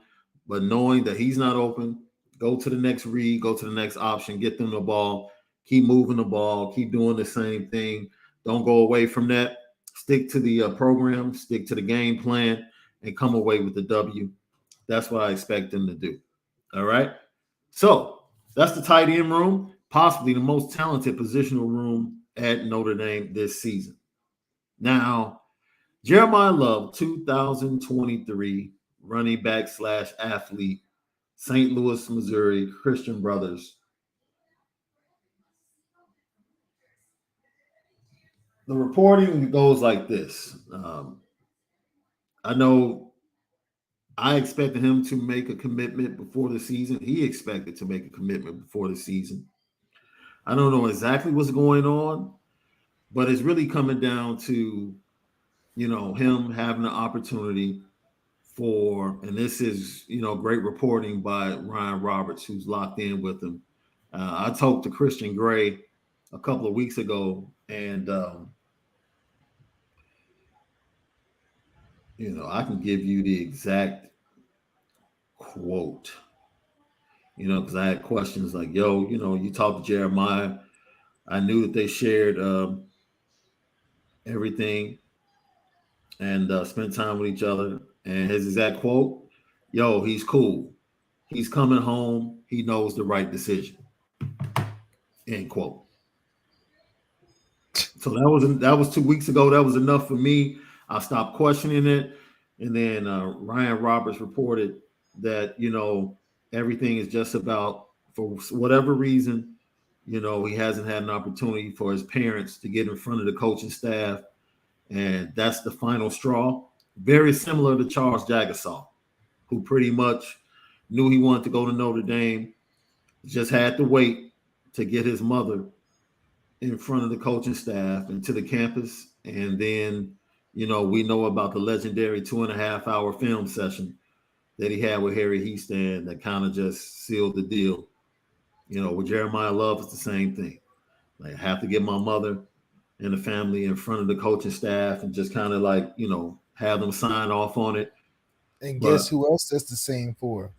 but knowing that he's not open, go to the next read, go to the next option, get them the ball, keep moving the ball, keep doing the same thing. Don't go away from that. Stick to the program, stick to the game plan, and come away with the W. That's what I expect them to do. All right? So that's the tight end room, possibly the most talented positional room at Notre Dame this season. Now, Jeremiah Love, 2023 running back / athlete, St. Louis, Missouri, Christian Brothers. The reporting goes like this. I know I expected him to make a commitment before the season. He expected to make a commitment before the season. I don't know exactly what's going on, but it's really coming down to, him having the opportunity for, and this is, great reporting by Ryan Roberts, who's locked in with him. I talked to Christian Gray a couple of weeks ago, and, I can give you the exact quote, because I had questions like, yo, you talked to Jeremiah. I knew that they shared everything and spent time with each other. And his exact quote, yo, he's cool. He's coming home. He knows the right decision. End quote. So that was 2 weeks ago. That was enough for me. I stopped questioning it. And then Ryan Roberts reported that, everything is just about, for whatever reason, he hasn't had an opportunity for his parents to get in front of the coaching staff. And that's the final straw. Very similar to Charles Jagasaw, who pretty much knew he wanted to go to Notre Dame, just had to wait to get his mother in front of the coaching staff and to the campus. And then, we know about the legendary 2.5-hour film session that he had with Harry Heastan that kind of just sealed the deal. With Jeremiah Love, it's the same thing. Like, I have to get my mother and the family in front of the coaching staff and just kind of like, have them sign off on it. And guess who else that's the same for?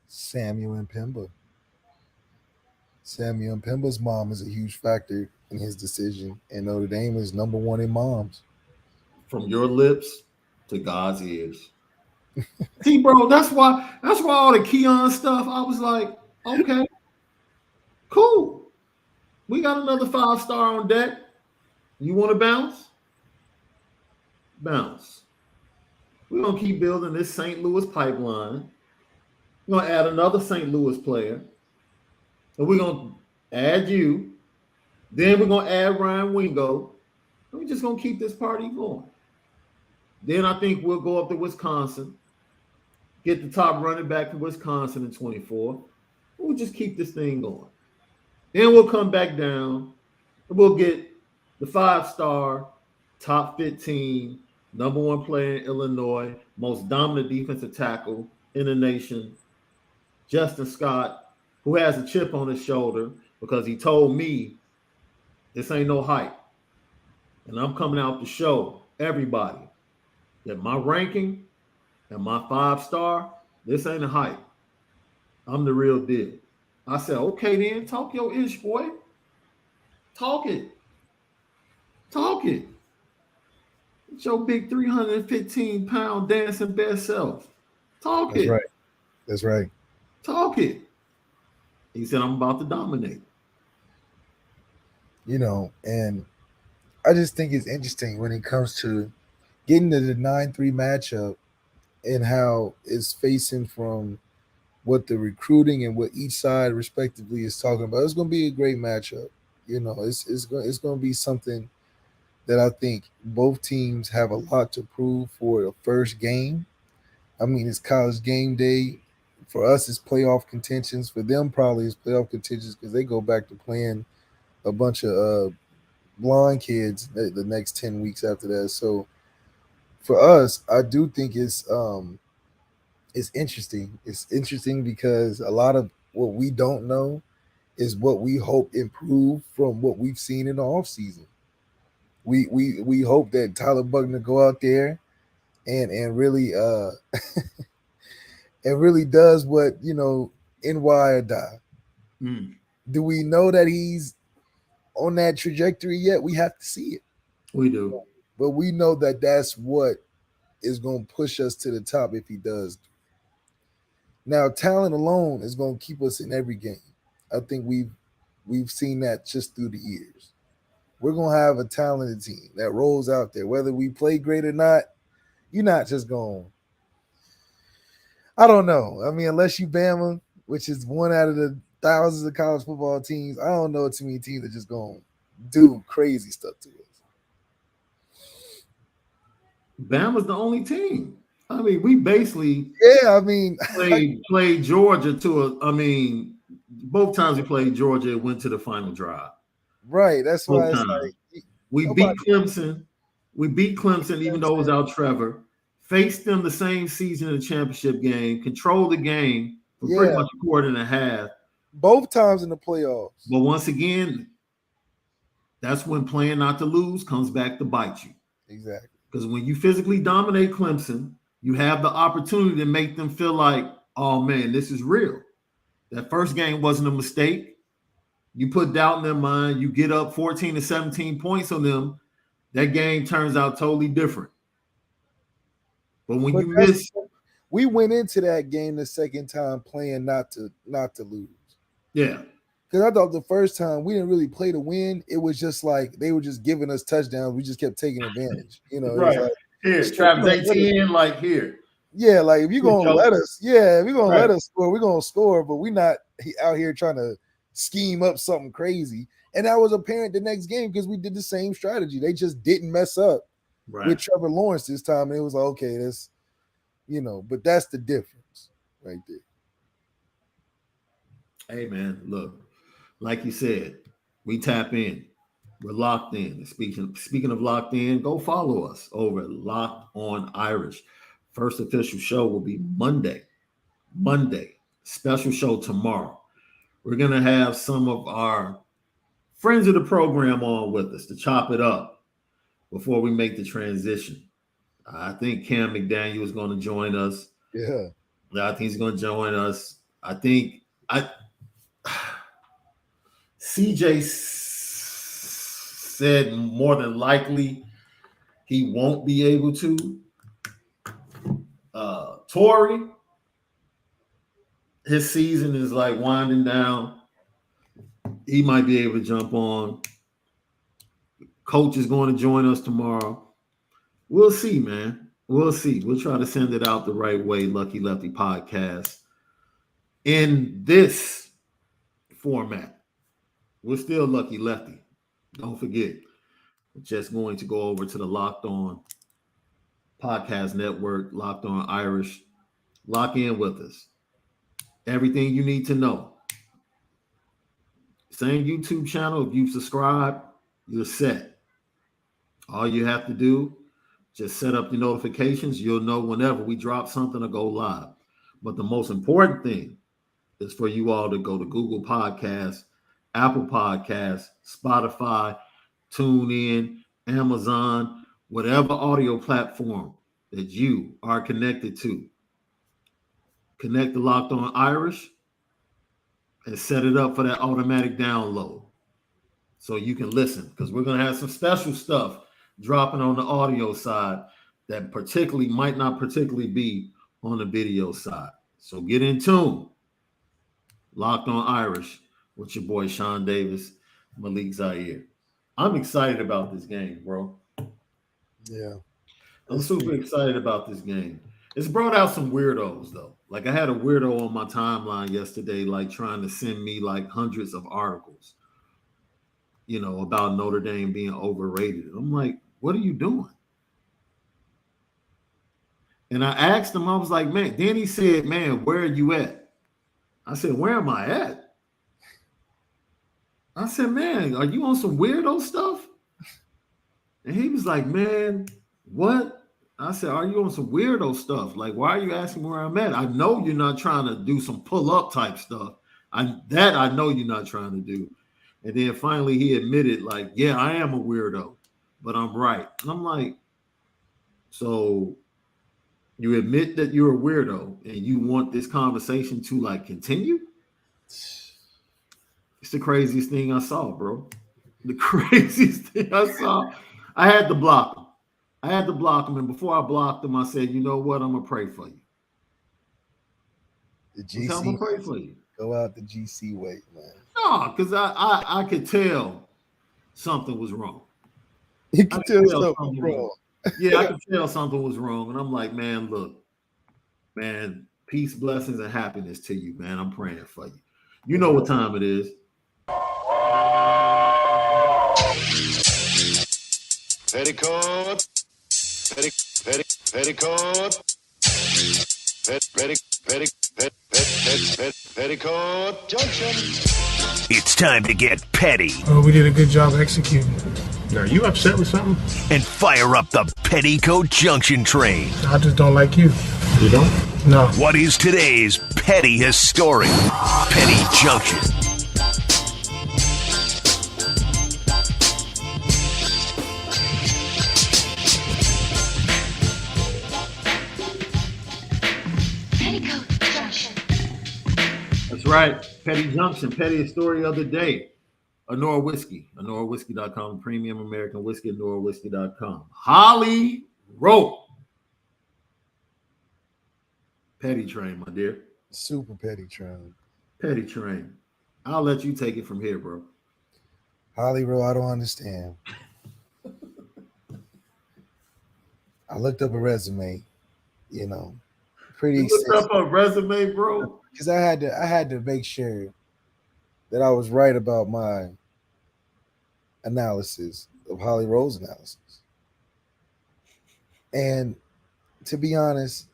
Samuel and Pemba. Samuel and Pemba's mom is a huge factor in his decision, and Notre Dame is number one in moms. From your lips to God's ears. See, bro, that's why all the Keon stuff, I was like, okay, cool. We got another 5-star on deck. You want to bounce? Bounce. We're going to keep building this St. Louis pipeline. We're going to add another St. Louis player. And we're going to add you. Then we're going to add Ryan Wingo. And we're just going to keep this party going. Then I think we'll go up to Wisconsin, get the top running back from Wisconsin in 24. We'll just keep this thing going. Then we'll come back down and we'll get the 5-star, top 15, number one player in Illinois, most dominant defensive tackle in the nation, Justin Scott, who has a chip on his shoulder because he told me this ain't no hype. And I'm coming out to show everybody that my ranking and my 5-star, this ain't a hype. I'm the real deal. I said, okay, then talk your ish, boy. Talk it. Talk it. It's your big 315-pound dancing best self. Talk That's it. Right. That's right. Talk it. He said, I'm about to dominate. And I just think it's interesting when it comes to getting to the 9-3 matchup and how it's facing from what the recruiting and what each side respectively is talking about. It's going to be a great matchup. It's going to be something that I think both teams have a lot to prove for the first game. I mean, it's college game day. For us, it's playoff contentions. For them, probably it's playoff contentions because they go back to playing a bunch of blind kids the next 10 weeks after that. So for us, I do think it's interesting. It's interesting because a lot of what we don't know is what we hope improve from what we've seen in the offseason. We hope that Tyler Buckner go out there and really and really does what NY or die. Do we know that he's on that trajectory yet? We have to see it. We do. But we know that that's what is going to push us to the top if he does. Now, talent alone is going to keep us in every game. I think we've seen that just through the years. We're going to have a talented team that rolls out there. Whether we play great or not, you're not just going, I don't know. I mean, unless you Bama, which is one out of the thousands of college football teams, I don't know too many teams that just going to do crazy stuff to us. Bama's the only team. I mean, we basically Yeah, I mean, played Georgia both times we played Georgia, it went to the final drive. right. That's why Both it's times. like We nobody- beat Clemson. We beat Clemson, even though it was out Trevor. Faced them the same season in the championship game, controlled the game for pretty much a quarter and a half. both times in the playoffs. But once again, that's when playing not to lose comes back to bite you. Exactly. Because when you physically dominate Clemson, you have the opportunity to make them feel like, oh man, this is real. That first game wasn't a mistake. You put doubt in their mind, you get up 14 to 17 points on them, that game turns out totally different. But when you miss, we went into that game the second time playing not to lose. Yeah. Because I thought the first time we didn't really play to win. It was just like they were just giving us touchdowns. We just kept taking advantage. You know, right. It was like, here, Travis 18, like here. Yeah, like if you're gonna let us, if you're gonna let us score, we're gonna score, but we're not out here trying to scheme up something crazy. And that was apparent the next game because we did the same strategy. They just didn't mess up with Trevor Lawrence this time. And it was like, okay, that's but that's the difference right there. Hey man, look, like you said, we tap in. We're locked in. Speaking of locked in, go follow us over at Locked On Irish. First official show will be Monday. Special show tomorrow. We're going to have some of our friends of the program on with us to chop it up before we make the transition. I think Cam McDaniel is going to join us. Yeah. I think he's going to join us. CJ said more than likely he won't be able to. Torrey, his season is like winding down. He might be able to jump on. Coach is going to join us tomorrow. We'll see, man. We'll see. We'll try to send it out the right way, Lucky Lefty Podcast. In this format, we're still Lucky Lefty. Don't forget, we're just going to go over to the Locked On Podcast Network, Locked On Irish. Lock in with us. Everything you need to know. Same YouTube channel. If you subscribe, you're set. All you have to do, just set up your notifications. You'll know whenever we drop something or go live. But the most important thing is for you all to go to Google Podcasts, Apple Podcasts, Spotify, TuneIn, Amazon, whatever audio platform that you are connected to. Connect the Locked On Irish and set it up for that automatic download so you can listen, because we're going to have some special stuff dropping on the audio side that might not particularly be on the video side. So get in tune. Locked On Irish with your boy Shaun Davis, Malik Zaire. I'm excited about this game, bro. Yeah. I'm super excited about this game. It's brought out some weirdos, though. Like, I had a weirdo on my timeline yesterday, like, trying to send me, like, hundreds of articles, about Notre Dame being overrated. I'm like, what are you doing? And I asked him, I was like, man, then he said, man, where are you at? I said, where am I at? I said, man, are you on some weirdo stuff? And he was like, man, what? I said, are you on some weirdo stuff? Like, why are you asking where I'm at? I know you're not trying to do some pull-up type stuff. I know you're not trying to do. And then finally he admitted, like, yeah, I am a weirdo, but I'm right. And I'm like, so you admit that you're a weirdo and you want this conversation to, like, continue? It's the craziest thing I saw, bro. The craziest thing I saw. I had to block him. And before I blocked him, I said, you know what? I'm going to pray for you. The GC. I'm going to pray for you. Go out the GC way, man. No, because I could tell something was wrong. You could tell something wrong. Yeah, I could tell something was wrong. And I'm like, man, look, man, peace, blessings, and happiness to you, man. I'm praying for you. You know what time it is. Petticoat. Petticoat. Petticoat Junction. It's time to get petty. Oh, we did a good job executing. Are you upset with something? And fire up the Petticoat Junction train. I just don't like you. You don't? No. What is today's pettiest story? Petty Junction. That's right. Petty Junction, pettiest story of the day. Onora Whisky, OnoraWhisky.com, premium American whiskey, OnoraWhisky.com. Holly Rowe. Petty train, my dear. Super petty train. Petty train. I'll let you take it from here, bro. Holly Rowe, I don't understand. I looked up a resume, pretty You looked up a resume, bro? because I had to make sure that I was right about my analysis of Holly Rowe's analysis. And to be honest,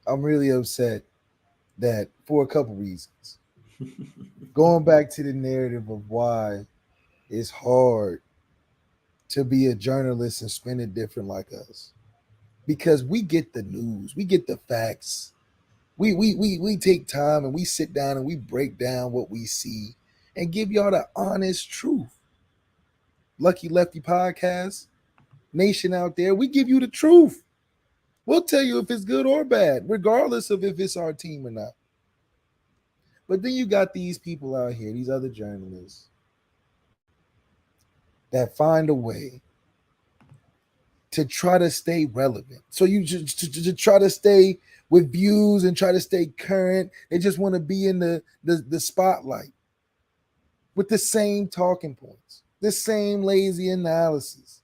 I'm really upset that for a couple reasons. Going back to the narrative of why it's hard to be a journalist and spin it different like us. Because we get the news, we get the facts. We take time and we sit down and we break down what we see and give y'all the honest truth. Lucky Lefty Podcast Nation out there, we give you the truth. We'll tell you if it's good or bad, regardless of if it's our team or not. But then you got these people out here, these other journalists, that find a way to try to stay relevant. So you just to try to stay with views and try to stay current. They just want to be in the spotlight with the same talking points, the same lazy analysis.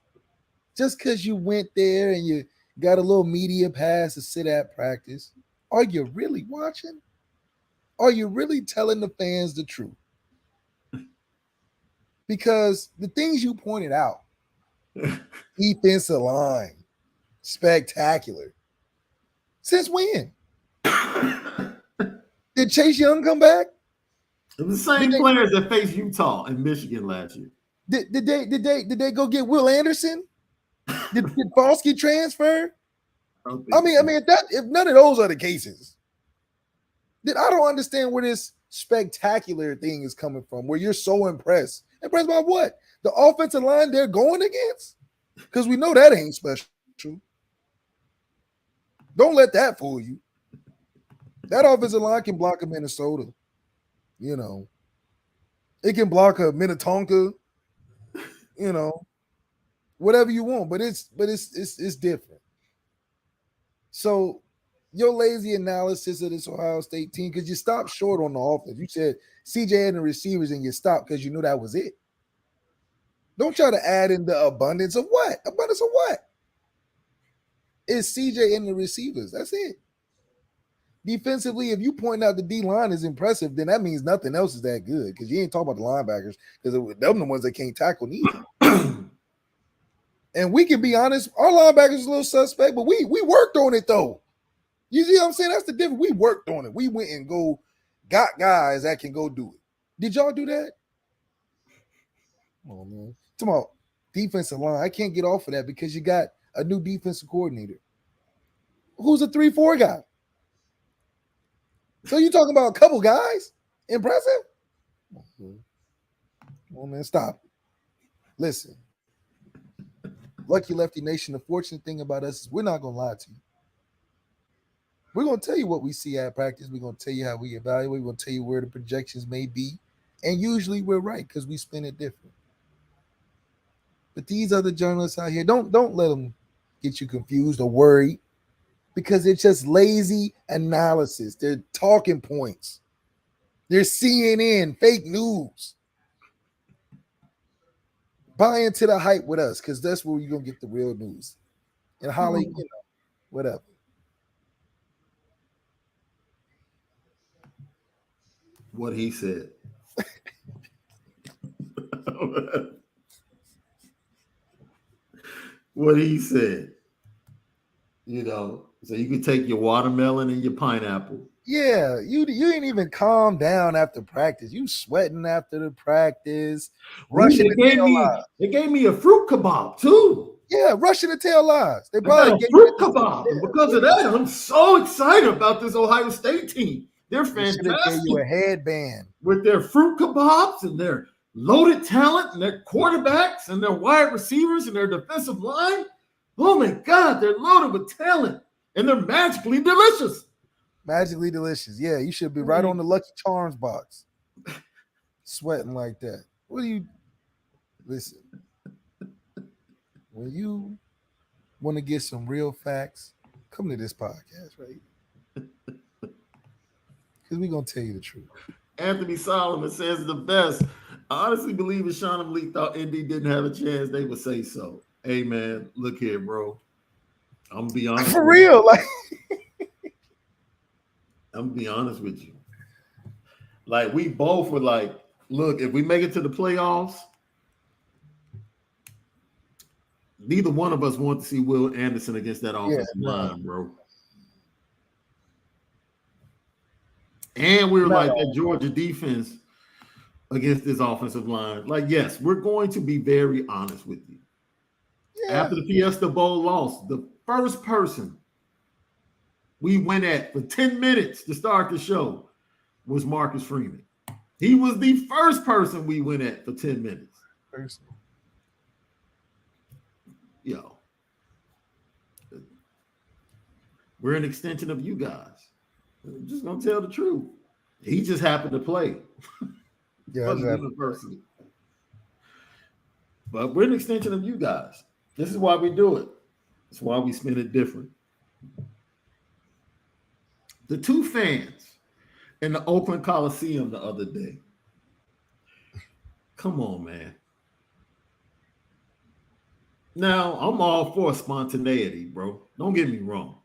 Just because you went there and you got a little media pass to sit at practice, are you really watching? Are you really telling the fans the truth? Because the things you pointed out, defensive line, spectacular. Since when? Did Chase Young come back? It was the same players that faced Utah and Michigan last year. Did they go get Will Anderson? Did Falsky transfer? I mean, if none of those are the cases, then I don't understand where this spectacular thing is coming from. Where you're so impressed. Impressed by what? The offensive line they're going against? Because we know that ain't special. Don't let that fool you. That offensive line can block a Minnesota. It can block a Minnetonka. Whatever you want, but it's different. So your lazy analysis of this Ohio State team, because you stopped short on the offense. You said CJ and the receivers, and you stopped because you knew that was it. Don't try to add in the abundance of what? Abundance of what? It's CJ and the receivers. That's it. Defensively, if you point out the D-line is impressive, then that means nothing else is that good because you ain't talking about the linebackers because them the ones that can't tackle neither. And we can be honest, our linebackers is a little suspect, but we worked on it though. You see what I'm saying? That's the difference. We worked on it. We went and got guys that can go do it. Did y'all do that? Oh man. Tomorrow, defensive line. I can't get off of that because you got a new defensive coordinator. Who's a 3-4 guy? So you talking about a couple guys? Impressive? Oh man, stop. Listen. Lucky Lefty Nation, the fortunate thing about us is we're not going to lie to you. We're going to tell you what we see at practice. We're going to tell you how we evaluate. We're going to tell you where the projections may be. And usually we're right because we spin it different. But these other journalists out here, don't let them get you confused or worried because it's just lazy analysis. They're talking points. They're CNN, fake news. Buy into the hype with us because that's where you're going to get the real news. And Holly, whatever. What he said. What he said. So you could take your watermelon and your pineapple. Yeah, you ain't even calm down after practice. You sweating after the practice, rushing the tail lies. They gave me a fruit kebab too. Yeah, rushing the tail lies. They I probably got a gave fruit you kebab. And because of that, I'm so excited about this Ohio State team. They're They fantastic. gave you a headband. With their fruit kebabs and their loaded talent and their quarterbacks and their wide receivers and their defensive line. Oh my God, they're loaded with talent and they're magically delicious. Magically delicious. Yeah, you should be right on the Lucky Charms box. Sweating like that. What do you listen? When you want to get some real facts, come to this podcast, right? Because we're going to tell you the truth. Anthony Solomon says the best. I honestly believe if Shaun and Malik thought Indy didn't have a chance, they would say so. Hey, man, look here, bro. I'm going to be honest. For real. Like, I'm going to be honest with you. Like, we both were like, look, if we make it to the playoffs, neither one of us want to see Will Anderson against that offensive line, bro. And we were like that Georgia defense against this offensive line. Like, yes, we're going to be very honest with you. Yeah. After the Fiesta Bowl loss, the first person we went at for 10 minutes to start the show was Marcus Freeman. He was the first person we went at for 10 minutes. Yo, we're an extension of you guys. I'm just gonna tell the truth. He just happened to play. Yeah, university. But we're an extension of you guys. This is why we do it. That's why we spin it different. The two fans in the Oakland Coliseum the other day. Come on, man. Now, I'm all for spontaneity, bro. Don't get me wrong.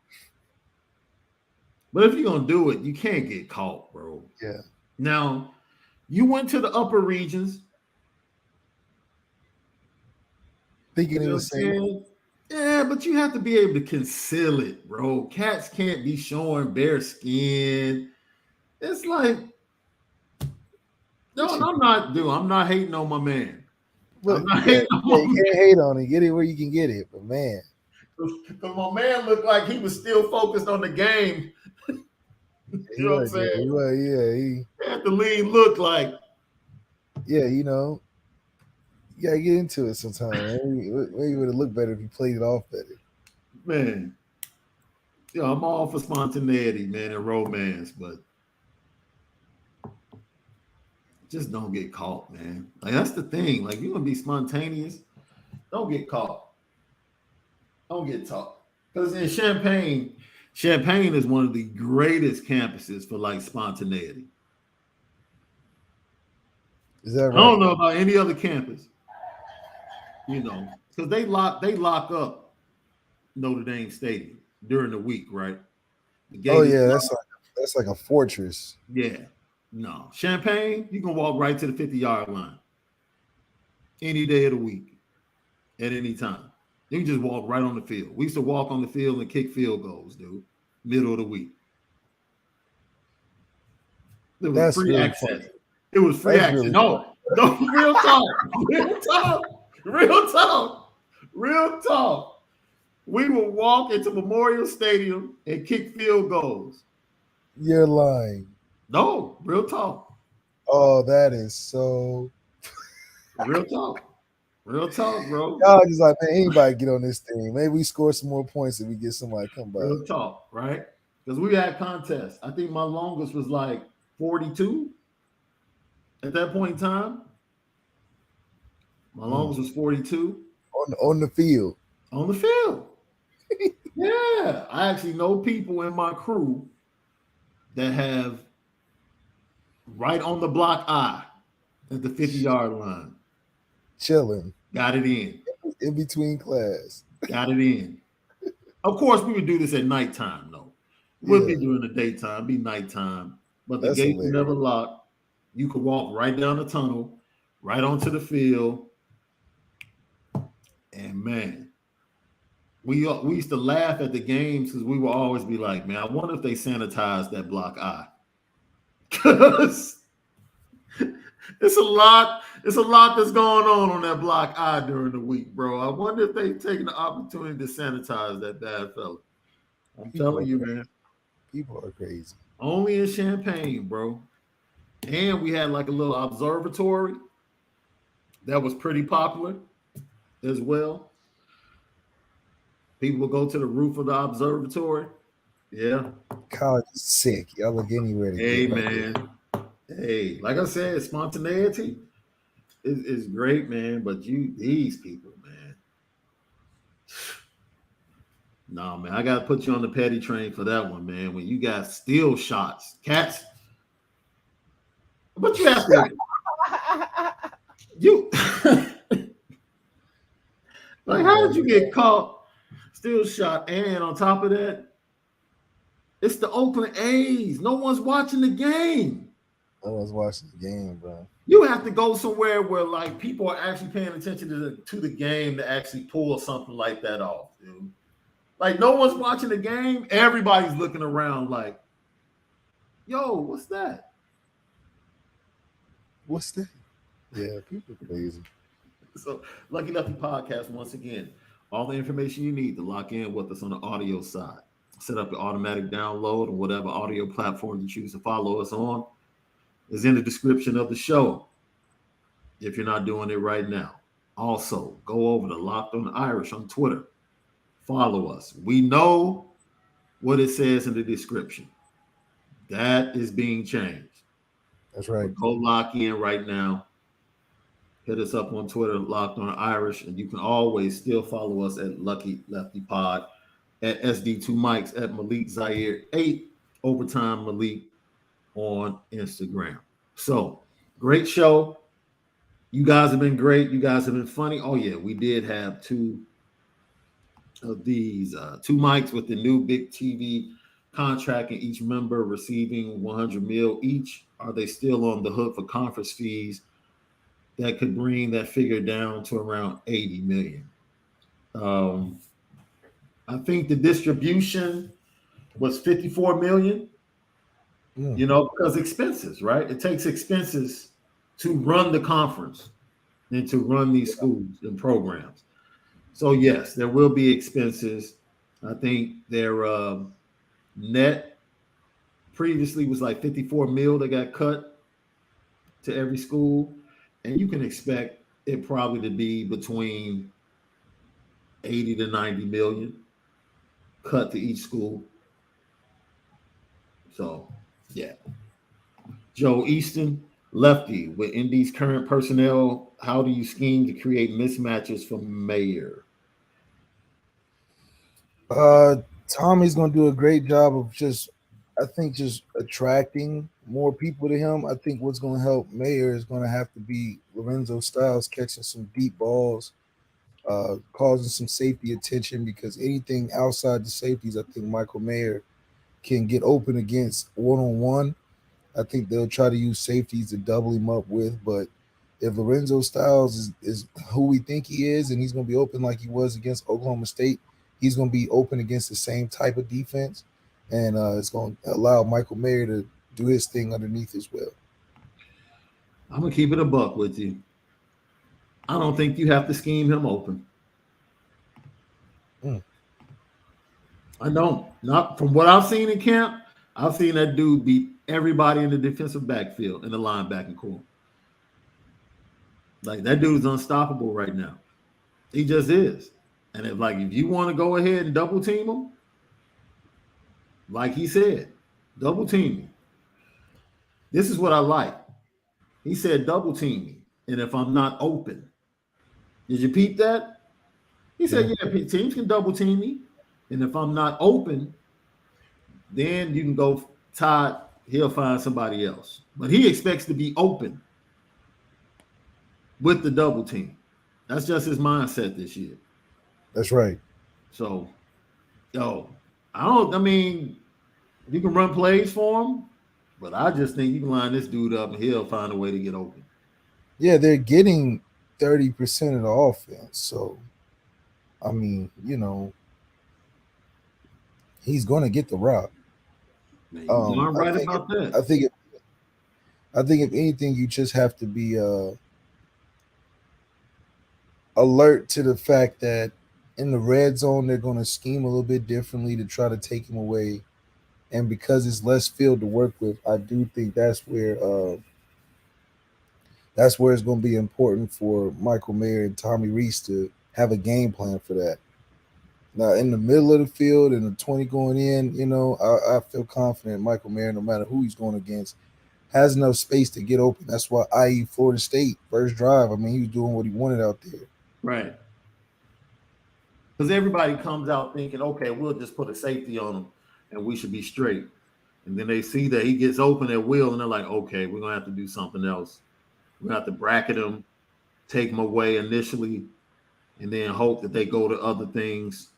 But if you're going to do it, you can't get caught, bro. Yeah. Now, you went to the upper regions. Thinking it was safe. Yeah, but you have to be able to conceal it, bro. Cats can't be showing bare skin. It's like, no, I'm not hating on my man. Look, you can't hate on it. Get it where you can get it. But, man. Because my man looked like he was still focused on the game. You know what I'm saying? He had the lead look like. Yeah, you know, you gotta get into it sometimes. Maybe it would have looked better if you played it off better. Man, I'm all for spontaneity, man, and romance, but just don't get caught, man. Like, that's the thing. Like, you're gonna be spontaneous. Don't get caught. Don't get caught. Because in Champaign is one of the greatest campuses for like spontaneity. Is that right? I don't know about any other campus, because they lock up Notre Dame Stadium during the week, right? That's like a fortress. Yeah, no, Champaign, you can walk right to the 50-yard line any day of the week, at any time. You can just walk right on the field. We used to walk on the field and kick field goals, dude. Middle of the week. It was free really access. Funny. It was free access. Really no, real talk. We would walk into Memorial Stadium and kick field goals. You're lying. No, real talk. Oh, that is so real talk. Real talk, bro. Y'all just like, man, anybody get on this thing. Maybe we score some more points if we get somebody come by. Real talk, right? Because we had contests. I think my longest was like 42 at that point in time. My longest was 42. On the field. On the field. Yeah. I actually know people in my crew that have right on the block I at the 50-yard line. Chilling. Got it in between class. Got it in. Of course, we would do this at nighttime, though. We'll be doing the daytime, be nighttime. But the gates were never locked. You could walk right down the tunnel, right onto the field. And man, we used to laugh at the games because we would always be like, man, I wonder if they sanitized that block eye. Because it's a lot that's going on that block eye during the week, bro. I wonder if they've taken the opportunity to sanitize that bad fella. I'm telling you, man. People are crazy. Only in Champaign, bro. And we had like a little observatory that was pretty popular as well. People would go to the roof of the observatory. Yeah. College is sick. Y'all look anywhere to Hey, get man. Hey, like I said, spontaneity is great, man. But these people, man. No, man, I got to put you on the petty train for that one, man. When you got steel shots, cats. But you have to. You. Like, how did you get caught still shot? And on top of that, it's the Oakland A's. No one's watching the game. No one's watching the game, bro. You have to go somewhere where like people are actually paying attention to the game to actually pull something like that off, dude. Like, no one's watching the game. Everybody's looking around like, yo, what's that? What's that? Yeah, people are crazy. So, Lucky Lefty Podcast, once again, all the information you need to lock in with us on the audio side. Set up the automatic download on whatever audio platform you choose to follow us on is in the description of the show if you're not doing it right now. Also, go over to Locked on Irish on Twitter. Follow us. We know what it says in the description. That is being changed. That's right. Go lock in right now. Hit us up on Twitter, Locked on Irish, and you can always still follow us at Lucky Lefty Pod, at SD2 Mics, at Malik Zaire 8, Overtime Malik on Instagram. So, great show. You guys have been great. You guys have been funny. Oh, yeah, we did have two of these, two mics with the new big TV contract and each member receiving 100 mil each. Are they still on the hook for conference fees that could bring that figure down to around 80 million? I think the distribution was 54 million, you know, because expenses, right? It takes expenses to run the conference and to run these schools and programs. So, yes, there will be expenses. I think their net previously was like 54 mil that got cut to every school. And you can expect it probably to be between 80 to 90 million cut to each school. So, yeah. Joe Easton, Lefty, with Indy's current personnel, how do you scheme to create mismatches for Mayor? Tommy's going to do a great job of just attracting more people to him. I think what's going to help Mayor is going to have to be Lorenzo Styles catching some deep balls, causing some safety attention, because anything outside the safeties, I think Michael Mayer can get open against one-on-one. I think they'll try to use safeties to double him up with, but if Lorenzo Styles is who we think he is, and he's going to be open like he was against Oklahoma State, he's going to be open against the same type of defense, and it's going to allow Michael Mayer to do his thing underneath as well. I'm going to keep it a buck with you. I don't think you have to scheme him open. I don't. Not from what I've seen in camp. I've seen that dude beat everybody in the defensive backfield in the linebacking core. Like, that dude is unstoppable right now. He just is. And if you want to go ahead and double team him, like he said, double team me. This is what I like. He said double team me. And if I'm not open. Did you peep that? He said, yeah, teams can double team me. And if I'm not open, then you can go Todd. He'll find somebody else. But he expects to be open with the double team. That's just his mindset this year. That's right. So, you can run plays for him, but I just think you can line this dude up and he'll find a way to get open. Yeah, they're getting 30% of the offense. So, I mean, he's going to get the rock. I'm right about that. I think if anything, you just have to be alert to the fact that in the red zone they're going to scheme a little bit differently to try to take him away, and because it's less field to work with, I do think that's where it's going to be important for Michael Mayer and Tommy Reese to have a game plan for that. Now, in the middle of the field and the 20 going in, I feel confident Michael Mayer, no matter who he's going against, has enough space to get open. That's why, i.e., Florida State, first drive, I mean, he was doing what he wanted out there. Right. Because everybody comes out thinking, okay, we'll just put a safety on him and we should be straight. And then they see that he gets open at will and they're like, okay, we're going to have to do something else. We're going to have to bracket him, take him away initially, and then hope that they go to other things,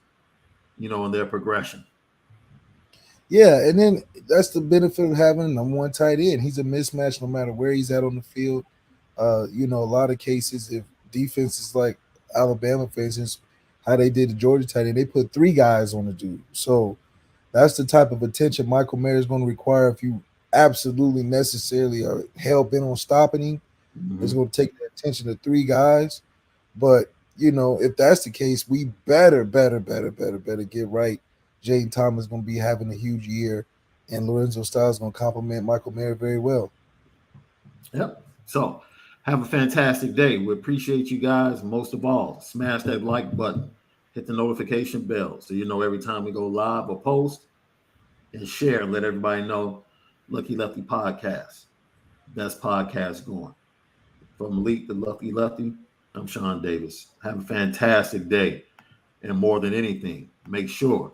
in their progression. Yeah, and then that's the benefit of having a number one tight end. He's a mismatch no matter where he's at on the field. A lot of cases, if defenses like Alabama, for instance, how they did the Georgia tight end, they put 3 guys on the dude. So that's the type of attention Michael Mayer is going to require if you absolutely necessarily are hell-bent on stopping him. Mm-hmm. It's going to take the attention to 3 guys. But, if that's the case, we better get right. Jayden Thomas is going to be having a huge year, and Lorenzo Styles is going to complement Michael Mayer very well. Yep. So have a fantastic day. We appreciate you guys. Most of all, smash that like button, hit the notification bell so you know every time we go live or post, and share and let everybody know Lucky Lefty Podcast. Best podcast going. From Malik the Lucky Lefty, I'm Shaun Davis. Have a fantastic day. And more than anything, make sure